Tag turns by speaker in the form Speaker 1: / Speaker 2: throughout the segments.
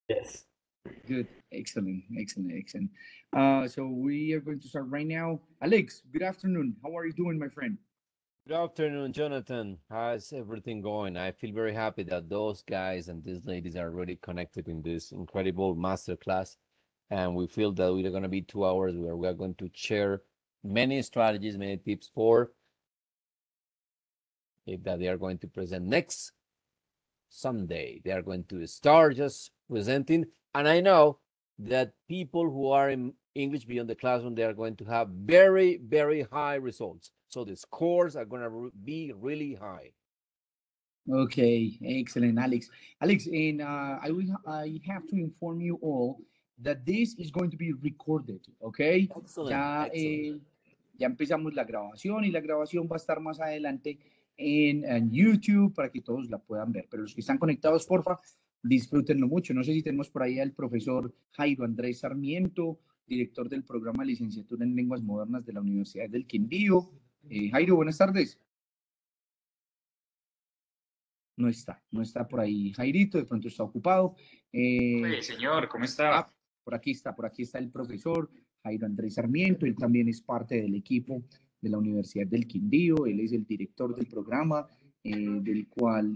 Speaker 1: Yes.
Speaker 2: Good. Excellent. Excellent. Excellent. So we are going to start right now. Alex, good afternoon. How are you doing, my friend?
Speaker 1: Good afternoon, Jonathan. How's everything going? I feel very happy that those guys and these ladies are really connected in this incredible masterclass. And we feel that we're going to be 2 hours where we are going to share many strategies, many tips for that they are going to present next Sunday. They are going to start just presenting. And I know that people who are in English beyond the classroom, they are going to have very, very high results. So the scores are going to be really high.
Speaker 2: Okay, excellent, Alex. Alex, and I have to inform you all that this is going to be recorded, okay?
Speaker 1: Excellent,
Speaker 2: Ya,
Speaker 1: excellent.
Speaker 2: ya empezamos la grabación y la grabación va a estar más adelante en YouTube para que todos la puedan ver. Pero los que están conectados,
Speaker 1: Excellent.
Speaker 2: porfa, disfrútenlo mucho. No sé si tenemos por ahí al profesor Jairo Andrés Sarmiento, director del programa de licenciatura en lenguas modernas de la Universidad del Quindío. Jairo, buenas tardes. No está por ahí Jairito, de pronto está ocupado.
Speaker 3: Oye, señor, ¿cómo
Speaker 2: Ah,
Speaker 3: está?
Speaker 2: por aquí está el profesor Jairo Andrés Sarmiento, él también es parte del equipo de la Universidad del Quindío, él es el director del programa, del cual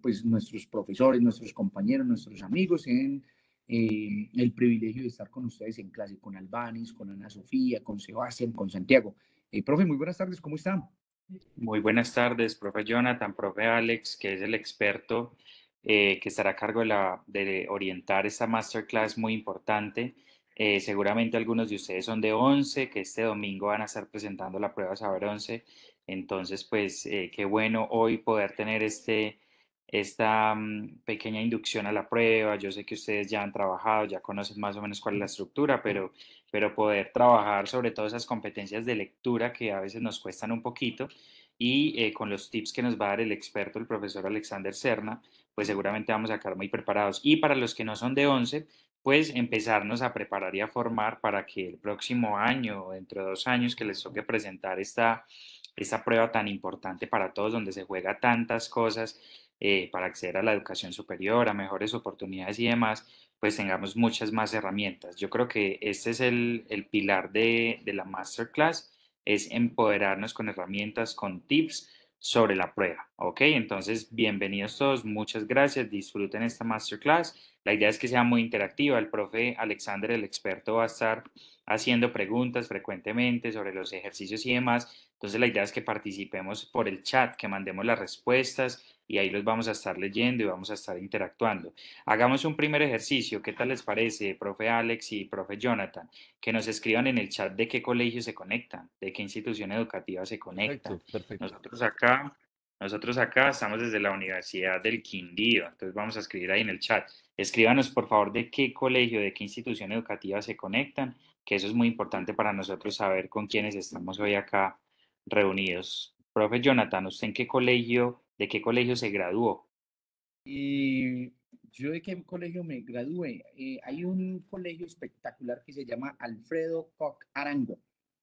Speaker 2: pues nuestros profesores, nuestros compañeros, nuestros amigos tienen el privilegio de estar con ustedes en clase, con Albanis, con Ana Sofía, con Sebastián, con Santiago. Profe, muy buenas tardes, ¿cómo están?
Speaker 3: Muy buenas tardes, profe Jonathan, profe Alex, que es el experto que estará a cargo de orientar esta masterclass muy importante. Seguramente algunos de ustedes son de 11, que este domingo van a estar presentando la prueba Saber 11. Entonces, pues qué bueno hoy poder tener esta pequeña inducción a la prueba. Yo sé que ustedes ya han trabajado, ya conocen más o menos cuál es la estructura, pero poder trabajar sobre todo esas competencias de lectura que a veces nos cuestan un poquito y con los tips que nos va a dar el experto, el profesor Alexander Serna, pues seguramente vamos a quedar muy preparados. Y para los que no son de 11, pues empezarnos a preparar y a formar para que el próximo año o dentro de 2 años que les toque presentar esta prueba tan importante para todos, donde se juega tantas cosas para acceder a la educación superior, a mejores oportunidades y demás, pues tengamos muchas más herramientas. Yo creo que este es el pilar de la masterclass, es empoderarnos con herramientas, con tips sobre la prueba, ¿ok? Entonces, bienvenidos todos, muchas gracias, disfruten esta masterclass. La idea es que sea muy interactiva, el profe Alexander, el experto, va a estar haciendo preguntas frecuentemente sobre los ejercicios y demás. Entonces, la idea es que participemos por el chat, que mandemos las respuestas y ahí los vamos a estar leyendo y vamos a estar interactuando. Hagamos un primer ejercicio, ¿qué tal les parece, profe Alex y profe Jonathan? Que nos escriban en el chat de qué colegio se conectan, de qué institución educativa se conectan.
Speaker 1: Perfecto, perfecto.
Speaker 3: Nosotros acá, nosotros acá estamos desde la Universidad del Quindío, entonces vamos a escribir ahí en el chat. Escríbanos por favor de qué colegio, de qué institución educativa se conectan, que eso es muy importante para nosotros saber con quiénes estamos hoy acá reunidos. Profe Jonathan, ¿usted de qué colegio se graduó?
Speaker 2: Y yo de qué colegio me gradué. Hay un colegio espectacular que se llama Alfredo Koch Arango.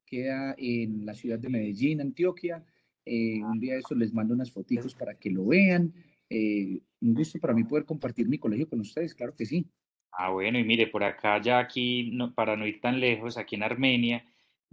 Speaker 2: Queda en la ciudad de Medellín, Antioquia. Un día de estos les mando unas foticos para que lo vean. Un gusto para mí poder compartir mi colegio con ustedes, claro que sí.
Speaker 3: Ah, bueno, y mire, por acá ya aquí, para no ir tan lejos, aquí en Armenia,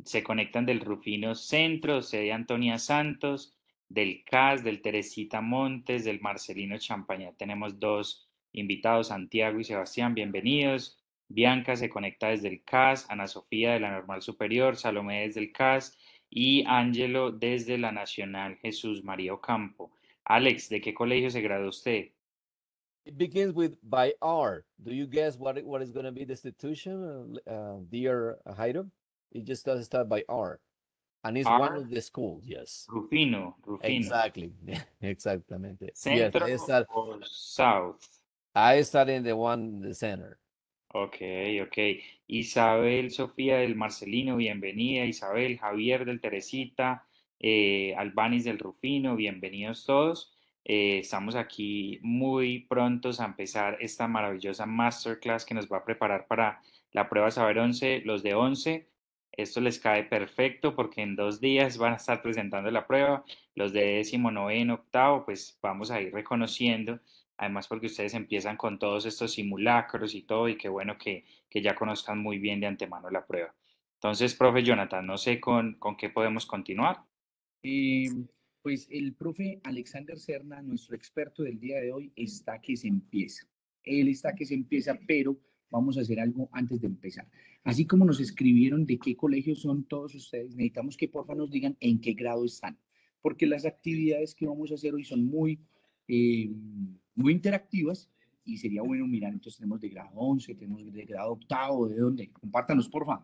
Speaker 3: se conectan del Rufino Centro, sede Antonia Santos, del CAS, del Teresita Montes, del Marcelino Champaña. Tenemos dos invitados, Santiago y Sebastián, bienvenidos. Bianca se conecta desde el CAS, Ana Sofía de la Normal Superior, Salomé desde el CAS y Ángelo desde la Nacional Jesús María Ocampo. Alex, ¿de qué colegio se graduó usted?
Speaker 1: It begins with by R. Do you guess what is going to be the institution, dear Jairo? It just does start by R. And it's one
Speaker 3: R,
Speaker 1: of the schools, yes.
Speaker 3: Rufino.
Speaker 1: Exactly. Exactamente. Yes,
Speaker 3: ¿Centro o South?
Speaker 1: I study in the one in the center.
Speaker 3: Ok, ok. Isabel Sofía del Marcelino, bienvenida. Isabel, Javier del Teresita, Albanis del Rufino, bienvenidos todos. Estamos aquí muy prontos a empezar esta maravillosa masterclass que nos va a preparar para la prueba Saber 11. Los de 11, esto les cae perfecto porque en 2 días van a estar presentando la prueba. Los de décimo, noveno, octavo, pues vamos a ir reconociendo además porque ustedes empiezan con todos estos simulacros y todo, y qué bueno que ya conozcan muy bien de antemano la prueba. Entonces, profe Jonathan, no sé con qué podemos continuar.
Speaker 2: Eh, pues el profe Alexander Serna, nuestro experto del día de hoy, está que se empieza. Él está que se empieza, pero vamos a hacer algo antes de empezar. Así como nos escribieron de qué colegios son todos ustedes, necesitamos que porfa nos digan en qué grado están, porque las actividades que vamos a hacer hoy son eh, muy interactivas y sería bueno mirar. Entonces tenemos de grado 11, tenemos de grado octavo, ¿de dónde? Compártanos, porfa,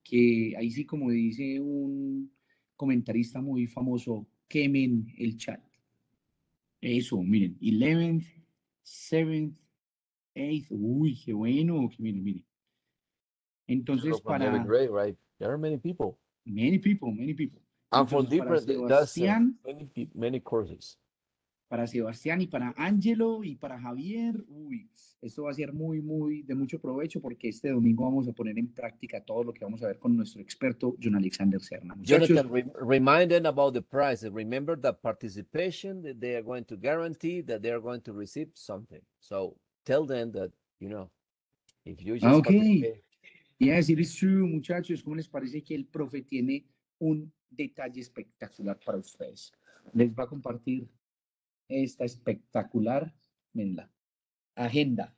Speaker 2: que ahí sí, como dice un comentarista muy famoso, quemen el chat. Eso, miren, 11th, 7th, 8th, uy, qué bueno, que miren, miren.
Speaker 1: People
Speaker 2: Entonces,
Speaker 1: from every
Speaker 2: para
Speaker 1: grade, right? There are many people.
Speaker 2: many people.
Speaker 1: And from
Speaker 2: Entonces,
Speaker 1: different, that's many courses.
Speaker 2: Para Sebastián y para Ángelo y para Javier, uy, esto va a ser muy de mucho provecho porque este domingo vamos a poner en práctica todo lo que vamos a ver con nuestro experto, John Alexander Serna. Muchachos,
Speaker 1: Jonathan, remind them about the prize. Remember that participation, that they are going to guarantee that they are going to receive something. So tell them that, if you just
Speaker 2: ok,
Speaker 1: participate.
Speaker 2: yes, it is true, muchachos. ¿Cómo les parece que el profe tiene un detalle espectacular para ustedes? Les va a compartir esta espectacular, venga, agenda.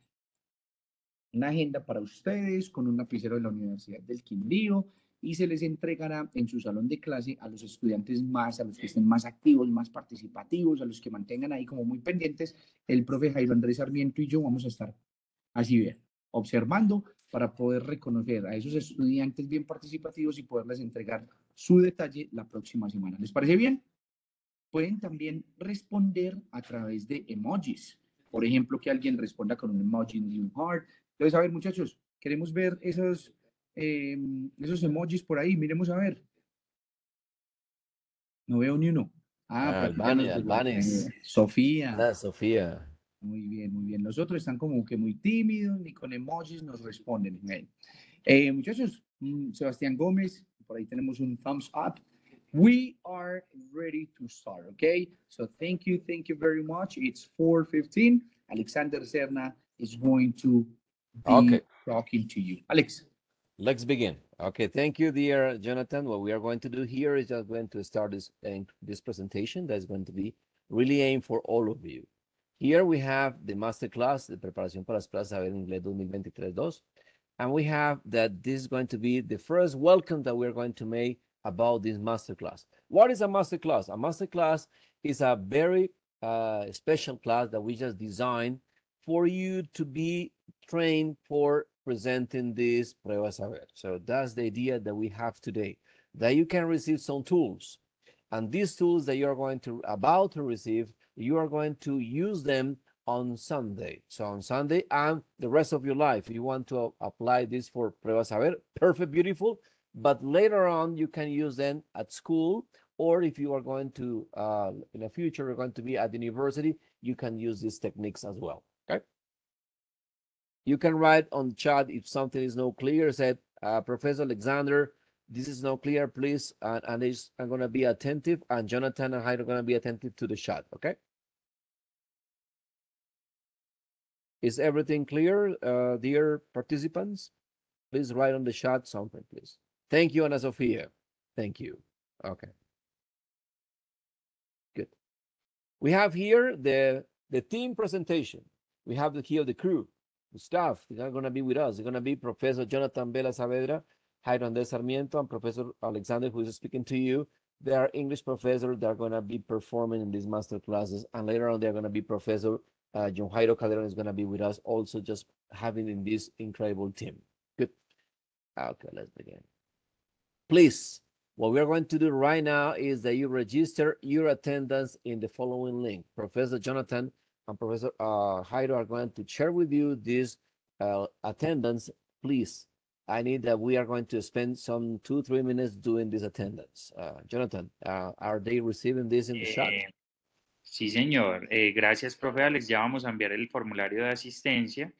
Speaker 2: Una agenda para ustedes con un lapicero de la Universidad del Quindío y se les entregará en su salón de clase a los estudiantes más, a los que estén más activos, más participativos, a los que mantengan ahí como muy pendientes. El profe Jairo Andrés Sarmiento y yo vamos a estar así bien, observando para poder reconocer a esos estudiantes bien participativos y poderles entregar su detalle la próxima semana. ¿Les parece bien? Pueden también responder a través de emojis. Por ejemplo, que alguien responda con un emoji de un heart. Entonces, a ver, muchachos, queremos ver esos emojis por ahí. Miremos a ver. No veo ni uno. Ah, por aquí ya nos llegó.
Speaker 1: Albanes.
Speaker 2: Sofía.
Speaker 1: Sofía.
Speaker 2: Muy bien, muy bien. Los otros están como que muy tímidos, ni con emojis nos responden. Muchachos, Sebastián Gómez, por ahí tenemos un thumbs up. We are ready to start, okay? So thank you very much. It's 4:15. Alexander Serna is going to be talking to you. Alex.
Speaker 1: Let's begin. Okay, thank you, dear Jonathan. What we are going to do here is just going to start this presentation that's going to be really aimed for all of you. Here we have the masterclass, de preparación para las Pruebas Saber en Inglés 2023-2. And we have that this is going to be the first welcome that we're going to make about this masterclass. What is a masterclass? A masterclass is a very special class that we just designed for you to be trained for presenting this Pruebas Saber. So that's the idea that we have today, that you can receive some tools. And these tools that you're about to receive, you are going to use them on Sunday. So on Sunday and the rest of your life, you want to apply this for Pruebas Saber, perfect, beautiful. But later on, you can use them at school, or if you are going to, in the future, you're going to be at the university, you can use these techniques as well, okay? You can write on the chat if something is not clear, said, Professor Alexander, this is not clear, please, and I'm going to be attentive, and Jonathan and Hyde are going to be attentive to the chat, okay? Is everything clear, dear participants? Please write on the chat something, please. Thank you, Ana Sofia. Thank you. Okay. Good. We have here the team presentation. We have here the crew, the staff. They're going to be with us. They're going to be Professor Jonathan Vela Saavedra, Jairo Andrés Sarmiento, and Professor Alexander, who is speaking to you. They are English professors that are going to be performing in these master classes. And later on, they're going to be Professor John Jairo Calderon is going to be with us also, just having in this incredible team. Good. Okay, let's begin. Please, what we're going to do right now is that you register your attendance in the following link. Professor Jonathan and Professor Jairo are going to share with you this attendance. Please, I need that we are going to spend some 2-3 minutes doing this attendance. Jonathan, are they receiving this in the chat?
Speaker 3: Sí, señor. Gracias, profe Alex. Ya vamos a enviar el formulario de asistencia.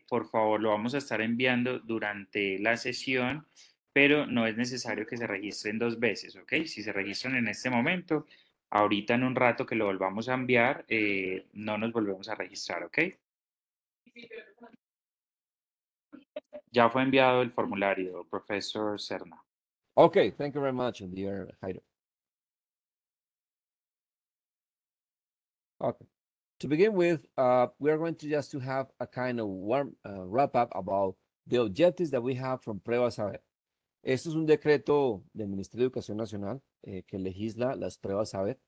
Speaker 3: Por favor, lo vamos a estar enviando durante la sesión, pero no es necesario que se registren 2 veces, ¿ok? Si se registran en este momento, Ahorita en un rato que lo volvamos a enviar, no nos volvemos a registrar, ¿ok? Ya fue enviado el formulario, profesor Serna.
Speaker 1: Okay, thank you very much, dear Jairo. Okay. To begin with, we are going to just to have a kind of warm wrap up about the objectives that we have from Pruebas Saber. Esto es un decreto del Ministerio de Educación Nacional que legisla las pruebas Saber.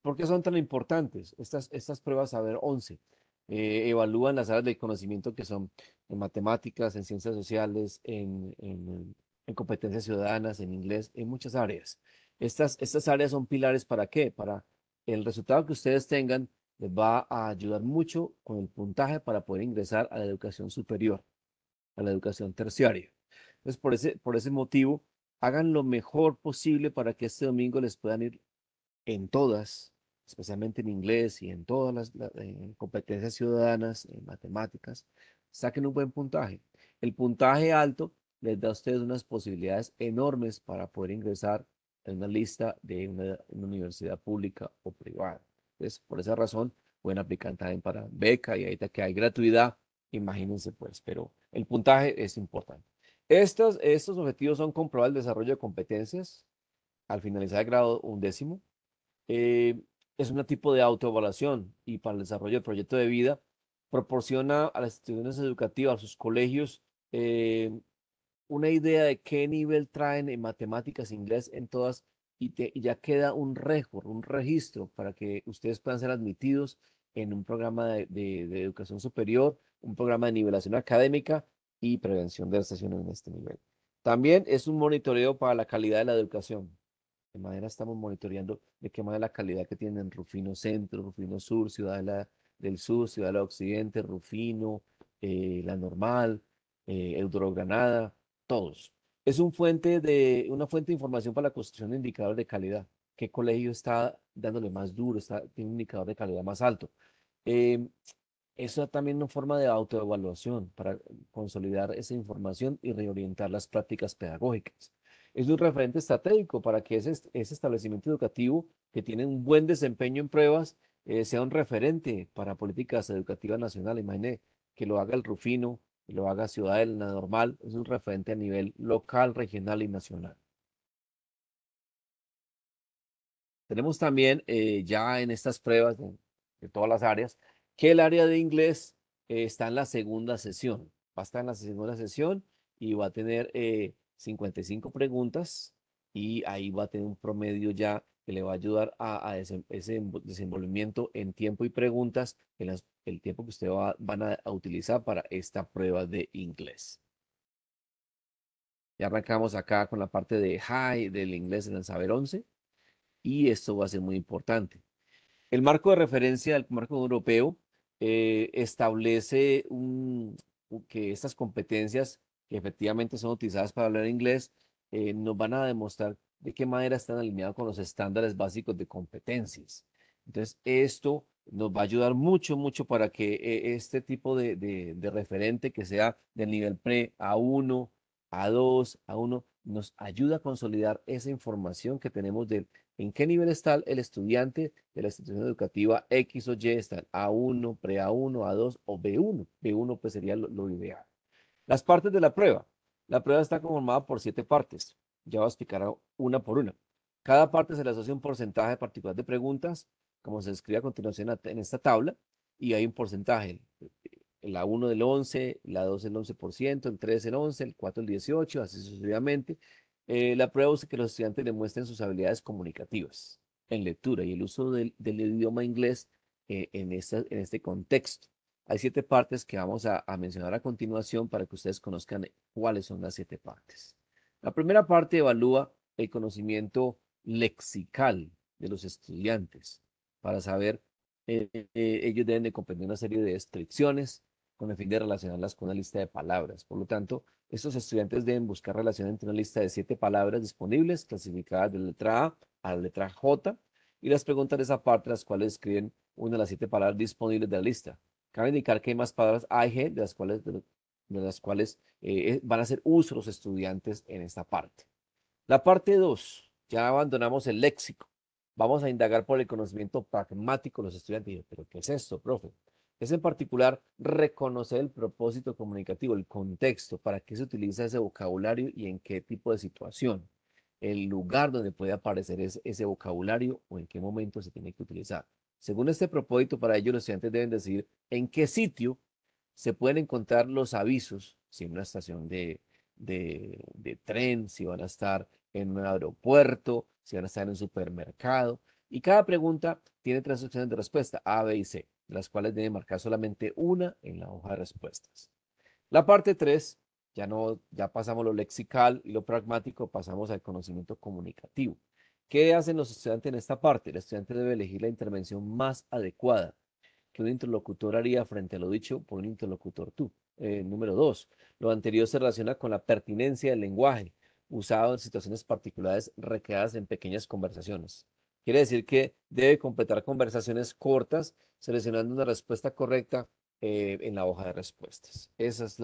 Speaker 1: ¿Por qué son tan importantes? Estas pruebas Saber 11 evalúan las áreas del conocimiento que son en matemáticas, en ciencias sociales, en competencias ciudadanas, en inglés, en muchas áreas. Estas áreas son pilares ¿para qué? Para el resultado que ustedes tengan les va a ayudar mucho con el puntaje para poder ingresar a la educación superior, a la educación terciaria. Entonces, por ese motivo, hagan lo mejor posible para que este domingo les puedan ir en todas, especialmente en inglés y en todas las competencias ciudadanas, en matemáticas, saquen un buen puntaje. El puntaje alto les da a ustedes unas posibilidades enormes para poder ingresar en una lista de una universidad pública o privada. Entonces, por esa razón, pueden aplicar también para beca y ahorita que hay gratuidad, imagínense pues, pero el puntaje es importante. Estos objetivos son comprobar el desarrollo de competencias al finalizar el grado undécimo. Es un tipo de autoevaluación y para el desarrollo del proyecto de vida proporciona a las instituciones educativas, a sus colegios, eh, una idea de qué nivel traen en matemáticas, inglés, en todas, y ya queda un récord, un registro para que ustedes puedan ser admitidos en un programa de educación superior, un programa de nivelación académica y prevención de estaciones en este nivel. También es un monitoreo para la calidad de la educación. De manera estamos monitoreando de qué manera la calidad que tienen Rufino Centro, Rufino Sur, del Sur, Ciudadela Occidente, Rufino, La Normal, Eudoro Granada, todos. Es una fuente de información para la construcción de indicadores de calidad. ¿Qué colegio está dándole más duro, tiene un indicador de calidad más alto? Eh, Eso también es una forma de autoevaluación para consolidar esa información y reorientar las prácticas pedagógicas. Es un referente estratégico para que ese establecimiento educativo que tiene un buen desempeño en pruebas sea un referente para políticas educativas nacionales. Imagine que lo haga el Rufino, que lo haga Ciudadela Normal, es un referente a nivel local, regional y nacional. Tenemos también ya en estas pruebas de todas las áreas que el área de inglés está en la segunda sesión. Va a estar en la segunda sesión y va a tener 55 preguntas y ahí va a tener un promedio ya que le va a ayudar a ese desenvolvimiento en tiempo y preguntas en el tiempo que ustedes van a utilizar para esta prueba de inglés. Ya arrancamos acá con la parte de high del inglés en el saber 11 y esto va a ser muy importante. El marco de referencia del marco europeo establece que estas competencias que efectivamente son utilizadas para hablar inglés nos van a demostrar de qué manera están alineados con los estándares básicos de competencias. Entonces, esto nos va a ayudar mucho, mucho para que este tipo de referente que sea del nivel pre A1, A2, A1, nos ayuda a consolidar esa información que tenemos de en qué nivel está el estudiante de la institución educativa X o Y, está A1, pre-A1, A2 o B1. B1 pues sería lo ideal. Las partes de la prueba. La prueba está conformada por 7 partes. Ya voy a explicar una por una. Cada parte se le asocia un porcentaje particular de preguntas, como se describe a continuación en esta tabla, y hay un porcentaje. La 1 del 11, la 2 del 11%, el 3 el 11, el 4 el 18, así sucesivamente. La prueba busca que los estudiantes demuestren sus habilidades comunicativas en lectura y el uso del idioma inglés en este contexto. Hay 7 partes que vamos a mencionar a continuación para que ustedes conozcan cuáles son las 7 partes. La primera parte evalúa el conocimiento lexical de los estudiantes para saber, ellos deben de comprender una serie de descripciones con el fin de relacionarlas con una lista de palabras. Por lo tanto, estos estudiantes deben buscar relación entre una lista de 7 palabras disponibles, clasificadas de letra A la letra J, y las preguntas de esa parte, las cuales escriben una de las 7 palabras disponibles de la lista. Cabe indicar que hay más palabras A y G, de las cuales van a hacer uso los estudiantes en esta parte. La parte 2, ya abandonamos el léxico. vamos a indagar por el conocimiento pragmático de los estudiantes. Y yo, ¿pero qué es esto, profe? Es en particular reconocer el propósito comunicativo, el contexto, para qué se utiliza ese vocabulario y en qué tipo de situación, el lugar donde puede aparecer ese vocabulario o en qué momento se tiene que utilizar. Según este propósito, para ello los estudiantes deben decidir en qué sitio se pueden encontrar los avisos, si en una estación de tren, si van a estar en un aeropuerto, si van a estar en un supermercado. Y cada pregunta tiene tres opciones de respuesta, A, B y C, de las cuales deben marcar solamente una en la hoja de respuestas. La parte 3, ya pasamos lo lexical y lo pragmático, pasamos al conocimiento comunicativo. ¿Qué hacen los estudiantes en esta parte? El estudiante debe elegir la intervención más adecuada que un interlocutor haría frente a lo dicho por un interlocutor tú. Número 2, lo anterior se relaciona con la pertinencia del lenguaje usado en situaciones particulares recreadas en pequeñas conversaciones. Quiere decir que debe completar conversaciones cortas seleccionando una respuesta correcta en la hoja de respuestas. Ese es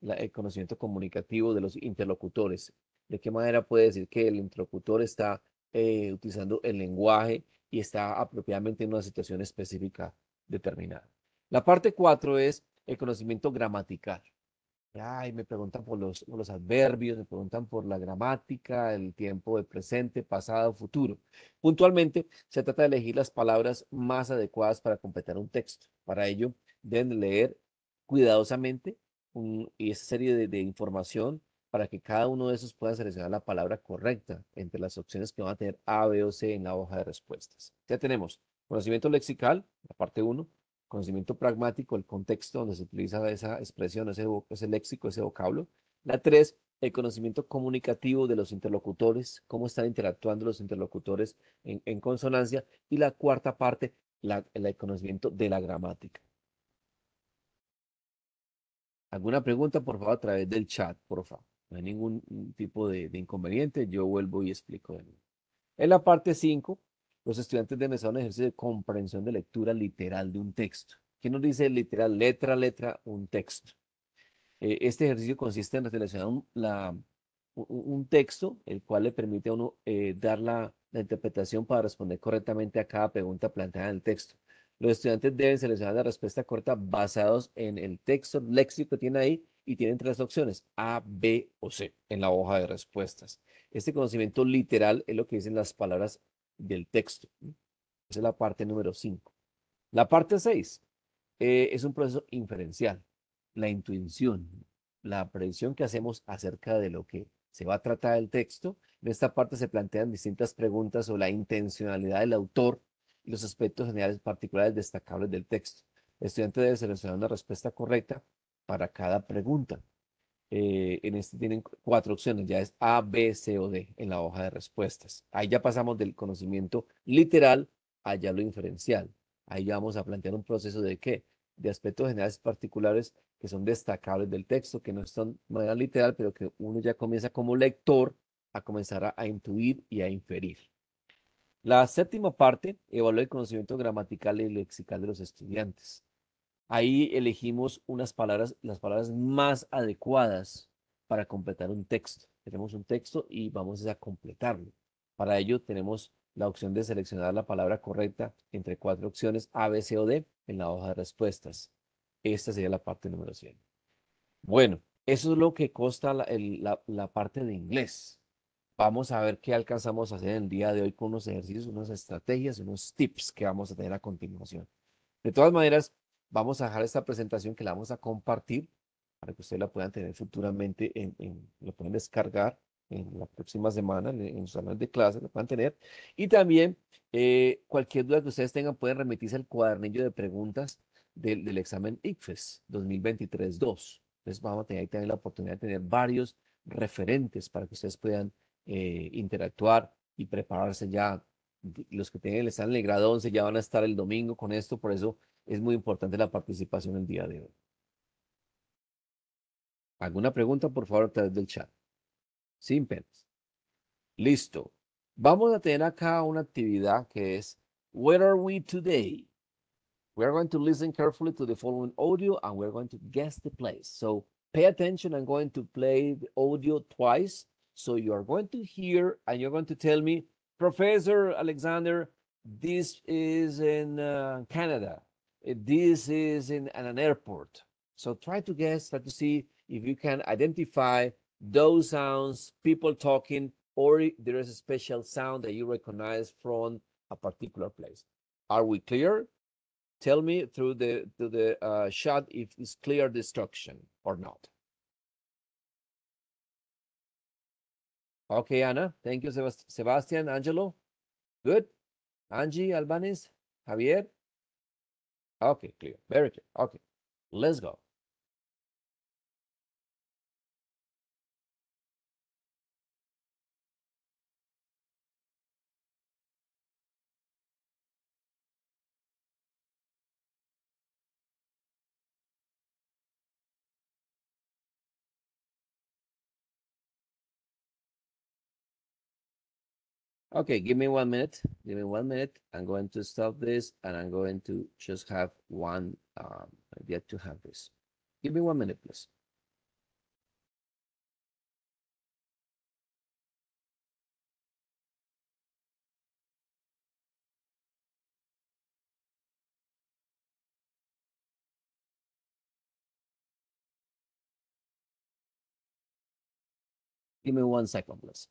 Speaker 1: el conocimiento comunicativo de los interlocutores. ¿De qué manera puede decir que el interlocutor está utilizando el lenguaje y está apropiadamente en una situación específica determinada? La parte 4 es el conocimiento gramatical. Ay, me preguntan por los adverbios, me preguntan por la gramática, el tiempo de presente, pasado, futuro. Puntualmente, se trata de elegir las palabras más adecuadas para completar un texto. Para ello, deben leer cuidadosamente y esa serie de información para que cada uno de esos pueda seleccionar la palabra correcta entre las opciones que van a tener A, B o C en la hoja de respuestas. Ya tenemos conocimiento lexical, la parte 1, conocimiento pragmático, el contexto donde se utiliza esa expresión, ese léxico, ese vocablo. La 3, el conocimiento comunicativo de los interlocutores, cómo están interactuando los interlocutores en consonancia. Y la cuarta parte, el conocimiento de la gramática. ¿Alguna pregunta, por favor, a través del chat, por favor? No hay ningún tipo de inconveniente, yo vuelvo y explico de nuevo. En la parte 5, los estudiantes deben hacer un ejercicio de comprensión de lectura literal de un texto. ¿Qué nos dice literal? Letra a letra, un texto. Este ejercicio consiste en seleccionar un texto, el cual le permite a uno dar la interpretación para responder correctamente a cada pregunta planteada en el texto. Los estudiantes deben seleccionar la respuesta correcta basados en el texto léxico que tiene ahí y tienen tres opciones, A, B o C, en la hoja de respuestas. Este conocimiento literal es lo que dicen las palabras del texto. Esa es la parte número 5. La parte 6 es un proceso inferencial, la intuición, la predicción que hacemos acerca de lo que se va a tratar el texto. En esta parte se plantean distintas preguntas sobre la intencionalidad del autor y los aspectos generales particulares destacables del texto. El estudiante debe seleccionar una respuesta correcta para cada pregunta. En este tienen cuatro opciones, ya es A, B, C o D en la hoja de respuestas. Ahí ya pasamos del conocimiento literal a ya lo inferencial. Ahí ya vamos a plantear un proceso de qué, de aspectos generales particulares que son destacables del texto, que no son de manera literal, pero que uno ya comienza como lector a comenzar a intuir y a inferir. La séptima parte evalúa el conocimiento gramatical y lexical de los estudiantes. Ahí elegimos las palabras más adecuadas para completar un texto. Tenemos un texto y vamos a completarlo. Para ello tenemos la opción de seleccionar la palabra correcta entre cuatro opciones A, B, C o D en la hoja de respuestas. Esta sería la parte número 100. Bueno, eso es lo que consta la parte de inglés. Vamos a ver qué alcanzamos a hacer el día de hoy con unos ejercicios, unas estrategias, unos tips que vamos a tener a continuación. De todas maneras, vamos a dejar esta presentación que la vamos a compartir para que ustedes la puedan tener futuramente, lo pueden descargar en la próxima semana en sus salones de clase, lo puedan tener. Y también cualquier duda que ustedes tengan pueden remitirse al cuadernillo de preguntas del examen ICFES 2023-2. Entonces vamos a tener ahí también la oportunidad de tener varios referentes para que ustedes puedan interactuar y prepararse ya. Los que están en el grado 11 ya van a estar el domingo con esto, por eso es muy importante la participación el día de hoy. ¿Alguna pregunta, por favor, a través del chat? Sin penas. Listo. Vamos a tener acá una actividad que es Where are we today? We are going to listen carefully to the following audio and we're going to guess the place. So pay attention. I'm going to play the audio twice. So you are going to hear and you're going to tell me Professor Alexander, this is in Canada. This is in an airport. So try to guess, try to see if you can identify those sounds, people talking, or if there is a special sound that you recognize from a particular place. Are we clear? Tell me through the shot if it's clear the instruction or not. Okay, Anna. Thank you, Sebastian. Angelo. Good. Angie, Albanese, Javier. Okay, clear. Very clear. Okay, let's go. Okay, give me 1 minute. Give me 1 minute. I'm going to stop this and I'm going to just have one, yet to have this. Give me 1 minute, please. Give me 1 second, please.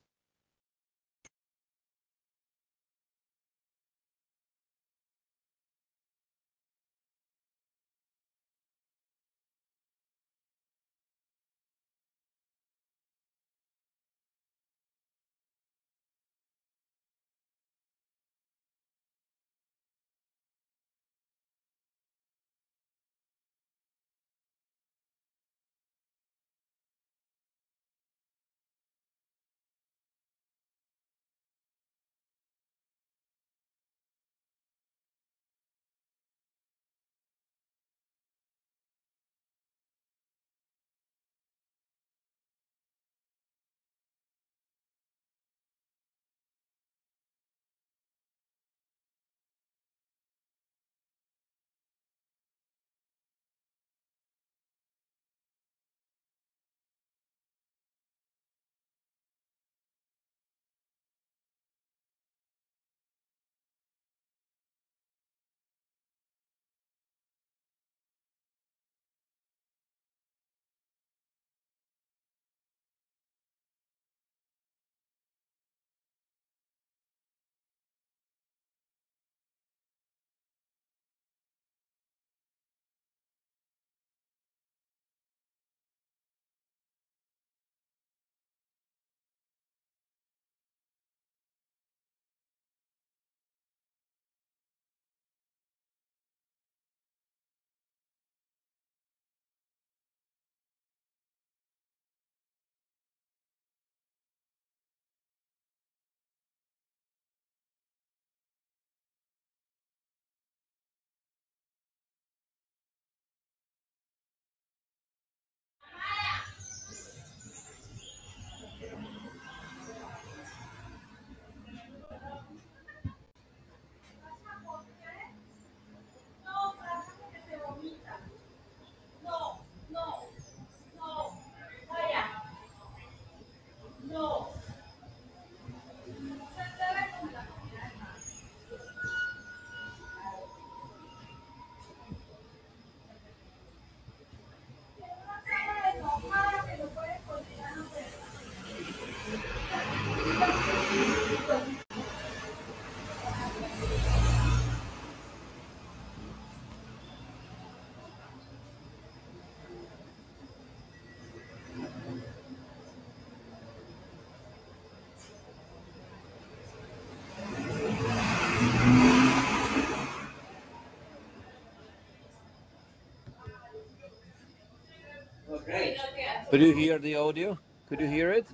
Speaker 1: Could you hear the audio? Could you hear it?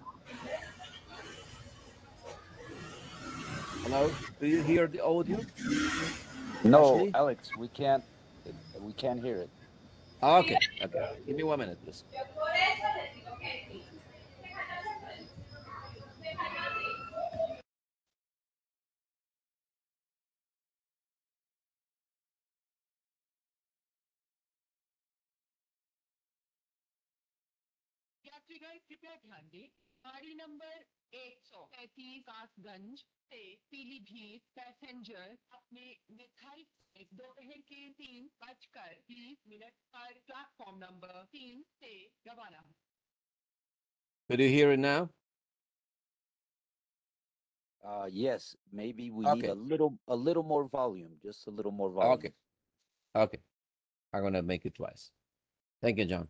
Speaker 1: Hello? Do you hear the audio?
Speaker 4: No,
Speaker 1: Ashley?
Speaker 4: Alex, we can't. We can't hear it.
Speaker 1: Okay, okay. Give me 1 minute, please.
Speaker 5: You have to go to bed, Handy. गाड़ी number 133 Kasganj से Pilibhit passenger अपने निर्धारित समय दोपहर के 3:20 पर platform number 3 से रवाना।
Speaker 1: Could you hear it now?
Speaker 4: Yes, maybe we need
Speaker 1: Okay.
Speaker 4: a little more volume, just a little more volume.
Speaker 1: Okay. Okay. I'm gonna make it twice. Thank you, John.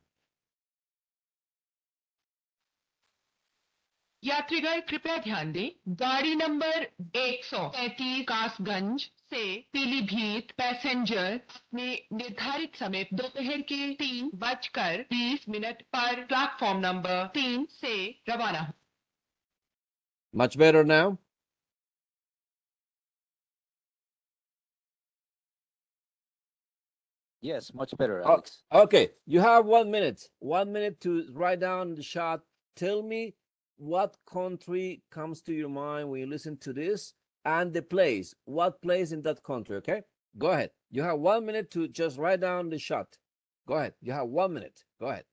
Speaker 5: यात्रीगण कृपया ध्यान दें, गाड़ी number 133 Kasganj से Pilibhit passenger अपने निर्धारित समय दोपहर के 3:20 पर प्लेटफॉर्म नंबर 3 से रवाना।
Speaker 1: Much better now?
Speaker 4: Yes, much better,
Speaker 1: Oh,
Speaker 4: Alex.
Speaker 1: okay. You have 1 minute. 1 minute to write down the shot. Tell me what country comes to your mind when you listen to this and the place. What place in that country? Okay. Go ahead. You have 1 minute to just write down the shot. Go ahead. You have 1 minute. Go ahead.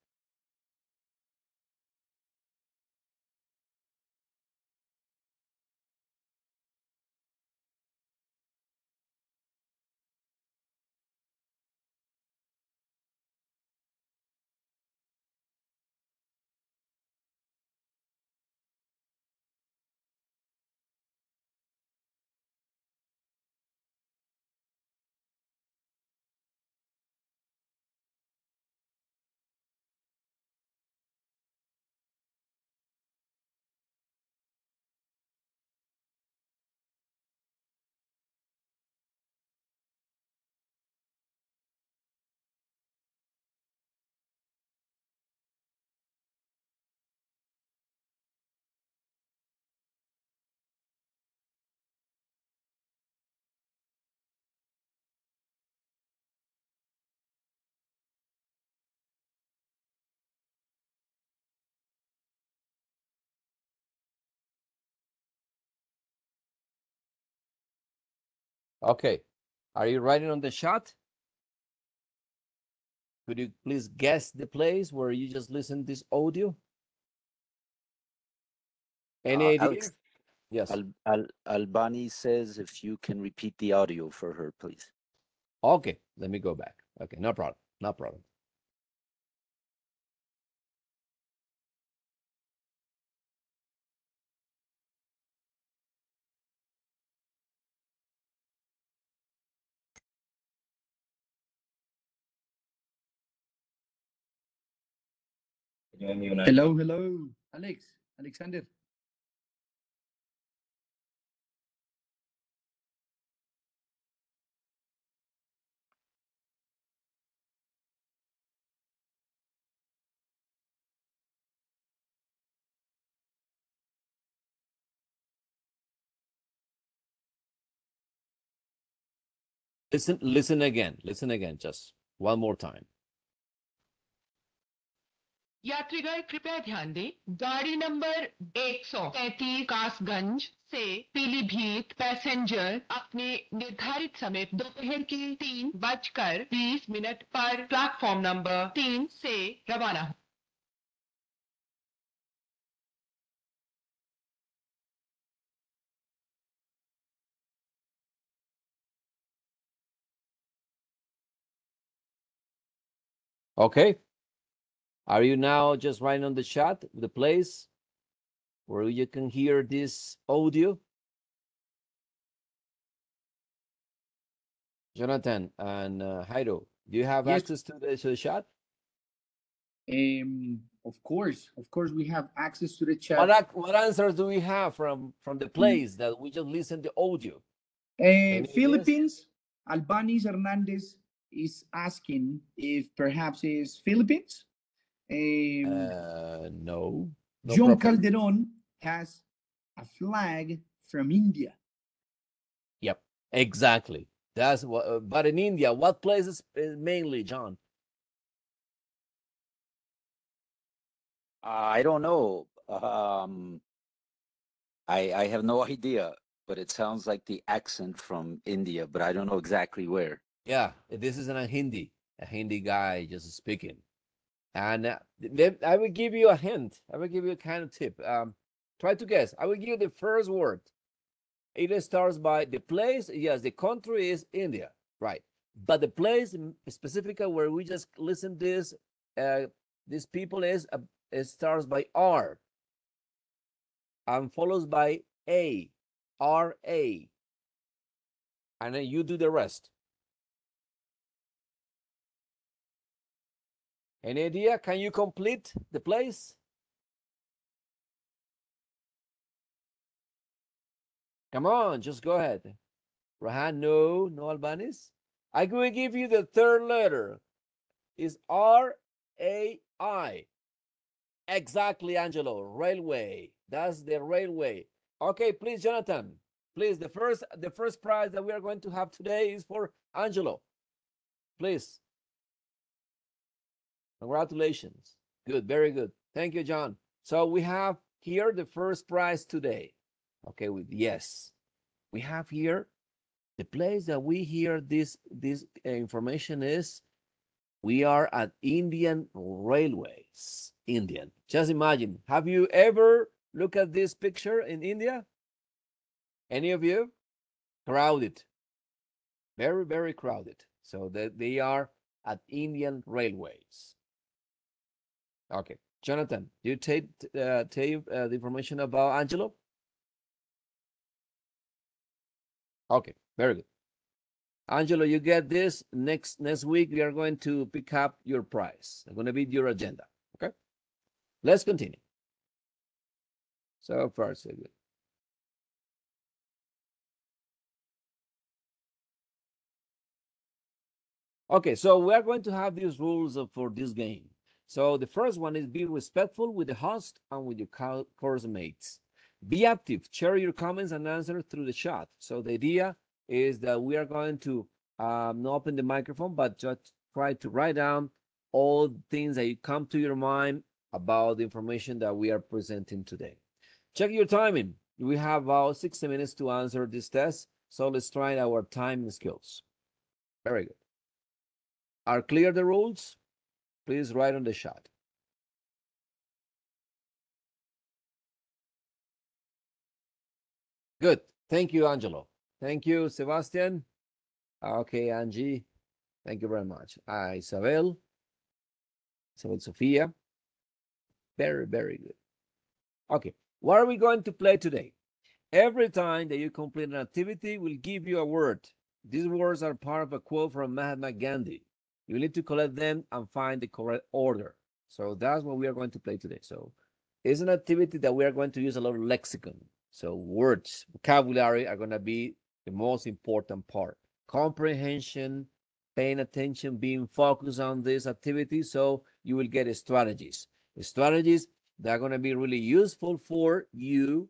Speaker 1: Okay. Are you writing on the shot? Could you please guess the place where you just listened this audio? Any idea?
Speaker 4: Alex,
Speaker 1: Yes.
Speaker 4: Albani says if you can repeat the audio for her, please.
Speaker 1: Okay. Let me go back. Okay. No problem. No problem.
Speaker 2: Hello, hello, Alexander.
Speaker 1: Listen again. Listen again. Just one more time.
Speaker 5: यात्रीगण कृपया ध्यान दें, गाड़ी number 133 Kasganj से Pilibhit passenger अपने निर्धारित समय दोपहर के 3:20 पर प्लेटफॉर्म नंबर 3 से रवाना।
Speaker 1: Okay. Are you now just writing on the chat the place where you can hear this audio? Jonathan and Jairo, do you have
Speaker 2: Yes.
Speaker 1: access to the chat?
Speaker 2: Of course, we have access to the chat.
Speaker 1: What answers do we have from the place that we just listened the audio?
Speaker 2: Philippines. Albanis Hernandez is asking if perhaps it's Philippines.
Speaker 1: No. No
Speaker 2: John
Speaker 1: problem.
Speaker 2: Calderon has a flag from India.
Speaker 1: Yep, exactly. That's what. But in India, what places mainly, John?
Speaker 4: I don't know. I have no idea, but it sounds like the accent from India, but I don't know exactly where.
Speaker 1: Yeah, this is a Hindi guy just speaking. And then I will give you a hint. I will give you a kind of tip. Try to guess. I will give you the first word. It starts by the place. Yes, the country is India, right? But the place specifically where we just listen this, these people is it starts by R and follows by A, R A, and then you do the rest. Any idea? Can you complete the place? Come on, just go ahead. Rahan, no Albanese. I will give you the third letter. Is R-A-I. Exactly, Angelo. Railway. That's the railway. Okay, please, Jonathan. Please, the first prize that we are going to have today is for Angelo. Please. Congratulations. Good, very good. Thank you, John. So we have here the first prize today. Okay, with yes. We have here the place that we hear this information is we are at Indian Railways. Indian. Just imagine. Have you ever looked at this picture in India? Any of you? Crowded. Very, very crowded. So they are at Indian Railways. Okay. Jonathan, do you take the information about Angelo? Okay, very good. Angelo, you get this. Next week, we are going to pick up your prize. It's going to be your agenda. Okay? Let's continue. So far, so good. Okay, so we are going to have these rules for this game. So the first one is be respectful with the host and with your course mates. Be active. Share your comments and answer through the chat. So the idea is that we are going to not open the microphone, but just try to write down all things that come to your mind about the information that we are presenting today. Check your timing. We have about 60 minutes to answer this test. So let's try our time skills. Very good. Are clear the rules? Please write on the chat. Good. Thank you, Angelo. Thank you, Sebastian. Okay, Angie. Thank you very much. Isabel Sofia. Very, very good. Okay, what are we going to play today? Every time that you complete an activity, we'll give you a word. These words are part of a quote from Mahatma Gandhi. You need to collect them and find the correct order. So that's what we are going to play today. So it's an activity that we are going to use a lot of lexicon. So words, vocabulary are going to be the most important part. Comprehension, paying attention, being focused on this activity, so you will get strategies. Strategies that are going to be really useful for you,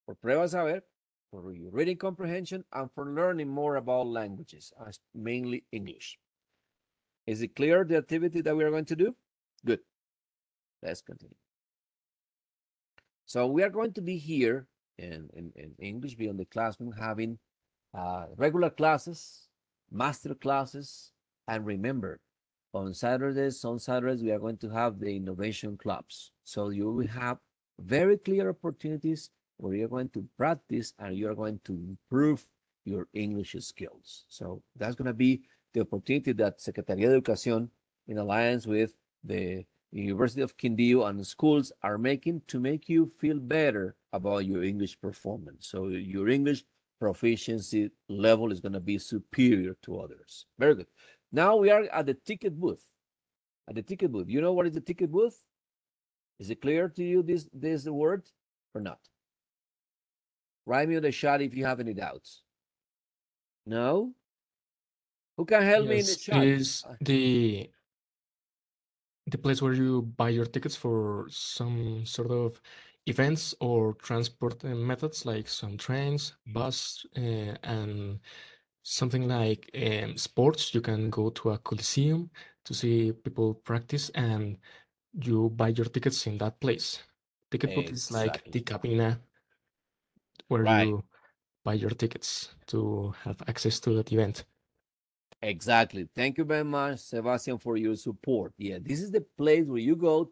Speaker 1: for Pruebas Saber, for your reading comprehension, and for learning more about languages, mainly English. Is it clear, the activity that we are going to do? Good. Let's continue. So we are going to be here in English Beyond the Classroom having regular classes, master classes, and remember, on Saturdays, we are going to have the innovation clubs. So you will have very clear opportunities where you're going to practice and you're going to improve your English skills. So that's going to be the opportunity that Secretaría de Educación, in alliance with the University of Quindío and schools, are making to make you feel better about your English performance. So your English proficiency level is going to be superior to others. Very good. Now we are at the ticket booth. At the ticket booth. You know what is the ticket booth? Is it clear to you this word or not? Write me on the chat if you have any doubts. No? Who can help me in the
Speaker 6: Yes,
Speaker 1: chat?
Speaker 6: is the place where you buy your tickets for some sort of events or transport methods, like some trains, bus, and something like sports. You can go to a coliseum to see people practice, and you buy your tickets in that place. Ticket booth is like
Speaker 1: Exactly.
Speaker 6: the cabina where
Speaker 1: Right.
Speaker 6: you buy your tickets to have access to that event.
Speaker 1: Exactly. Thank you very much, Sebastian, for your support. Yeah, this is the place where you go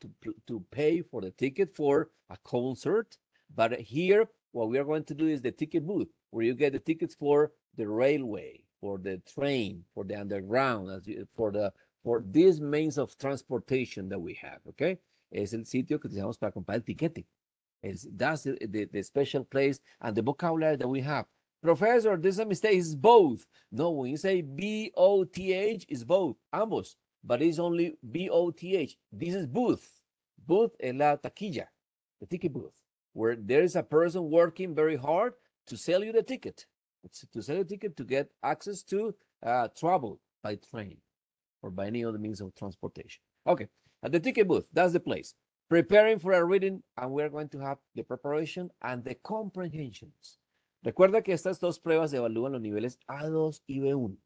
Speaker 1: to pay for the ticket for a concert. But here, what we are going to do is the ticket booth, where you get the tickets for the railway, for the train, for the underground, for these means of transportation that we have. Okay, es el sitio que utilizamos para comprar el tiquete. That's the special place and the vocabulary that we have. Professor, this is a mistake. It's both. No, when you say B-O-T-H, it's both, ambos, but it's only B-O-T-H. This is booth. Booth es la taquilla, the ticket booth, where there is a person working very hard to sell you the ticket. It's to sell you the ticket to get access to travel by train or by any other means of transportation. Okay, at the ticket booth, that's the place. Preparing for a reading, and we're going to have the preparation and the comprehensions. Recuerda que estas dos pruebas evalúan los niveles A2 y B1. O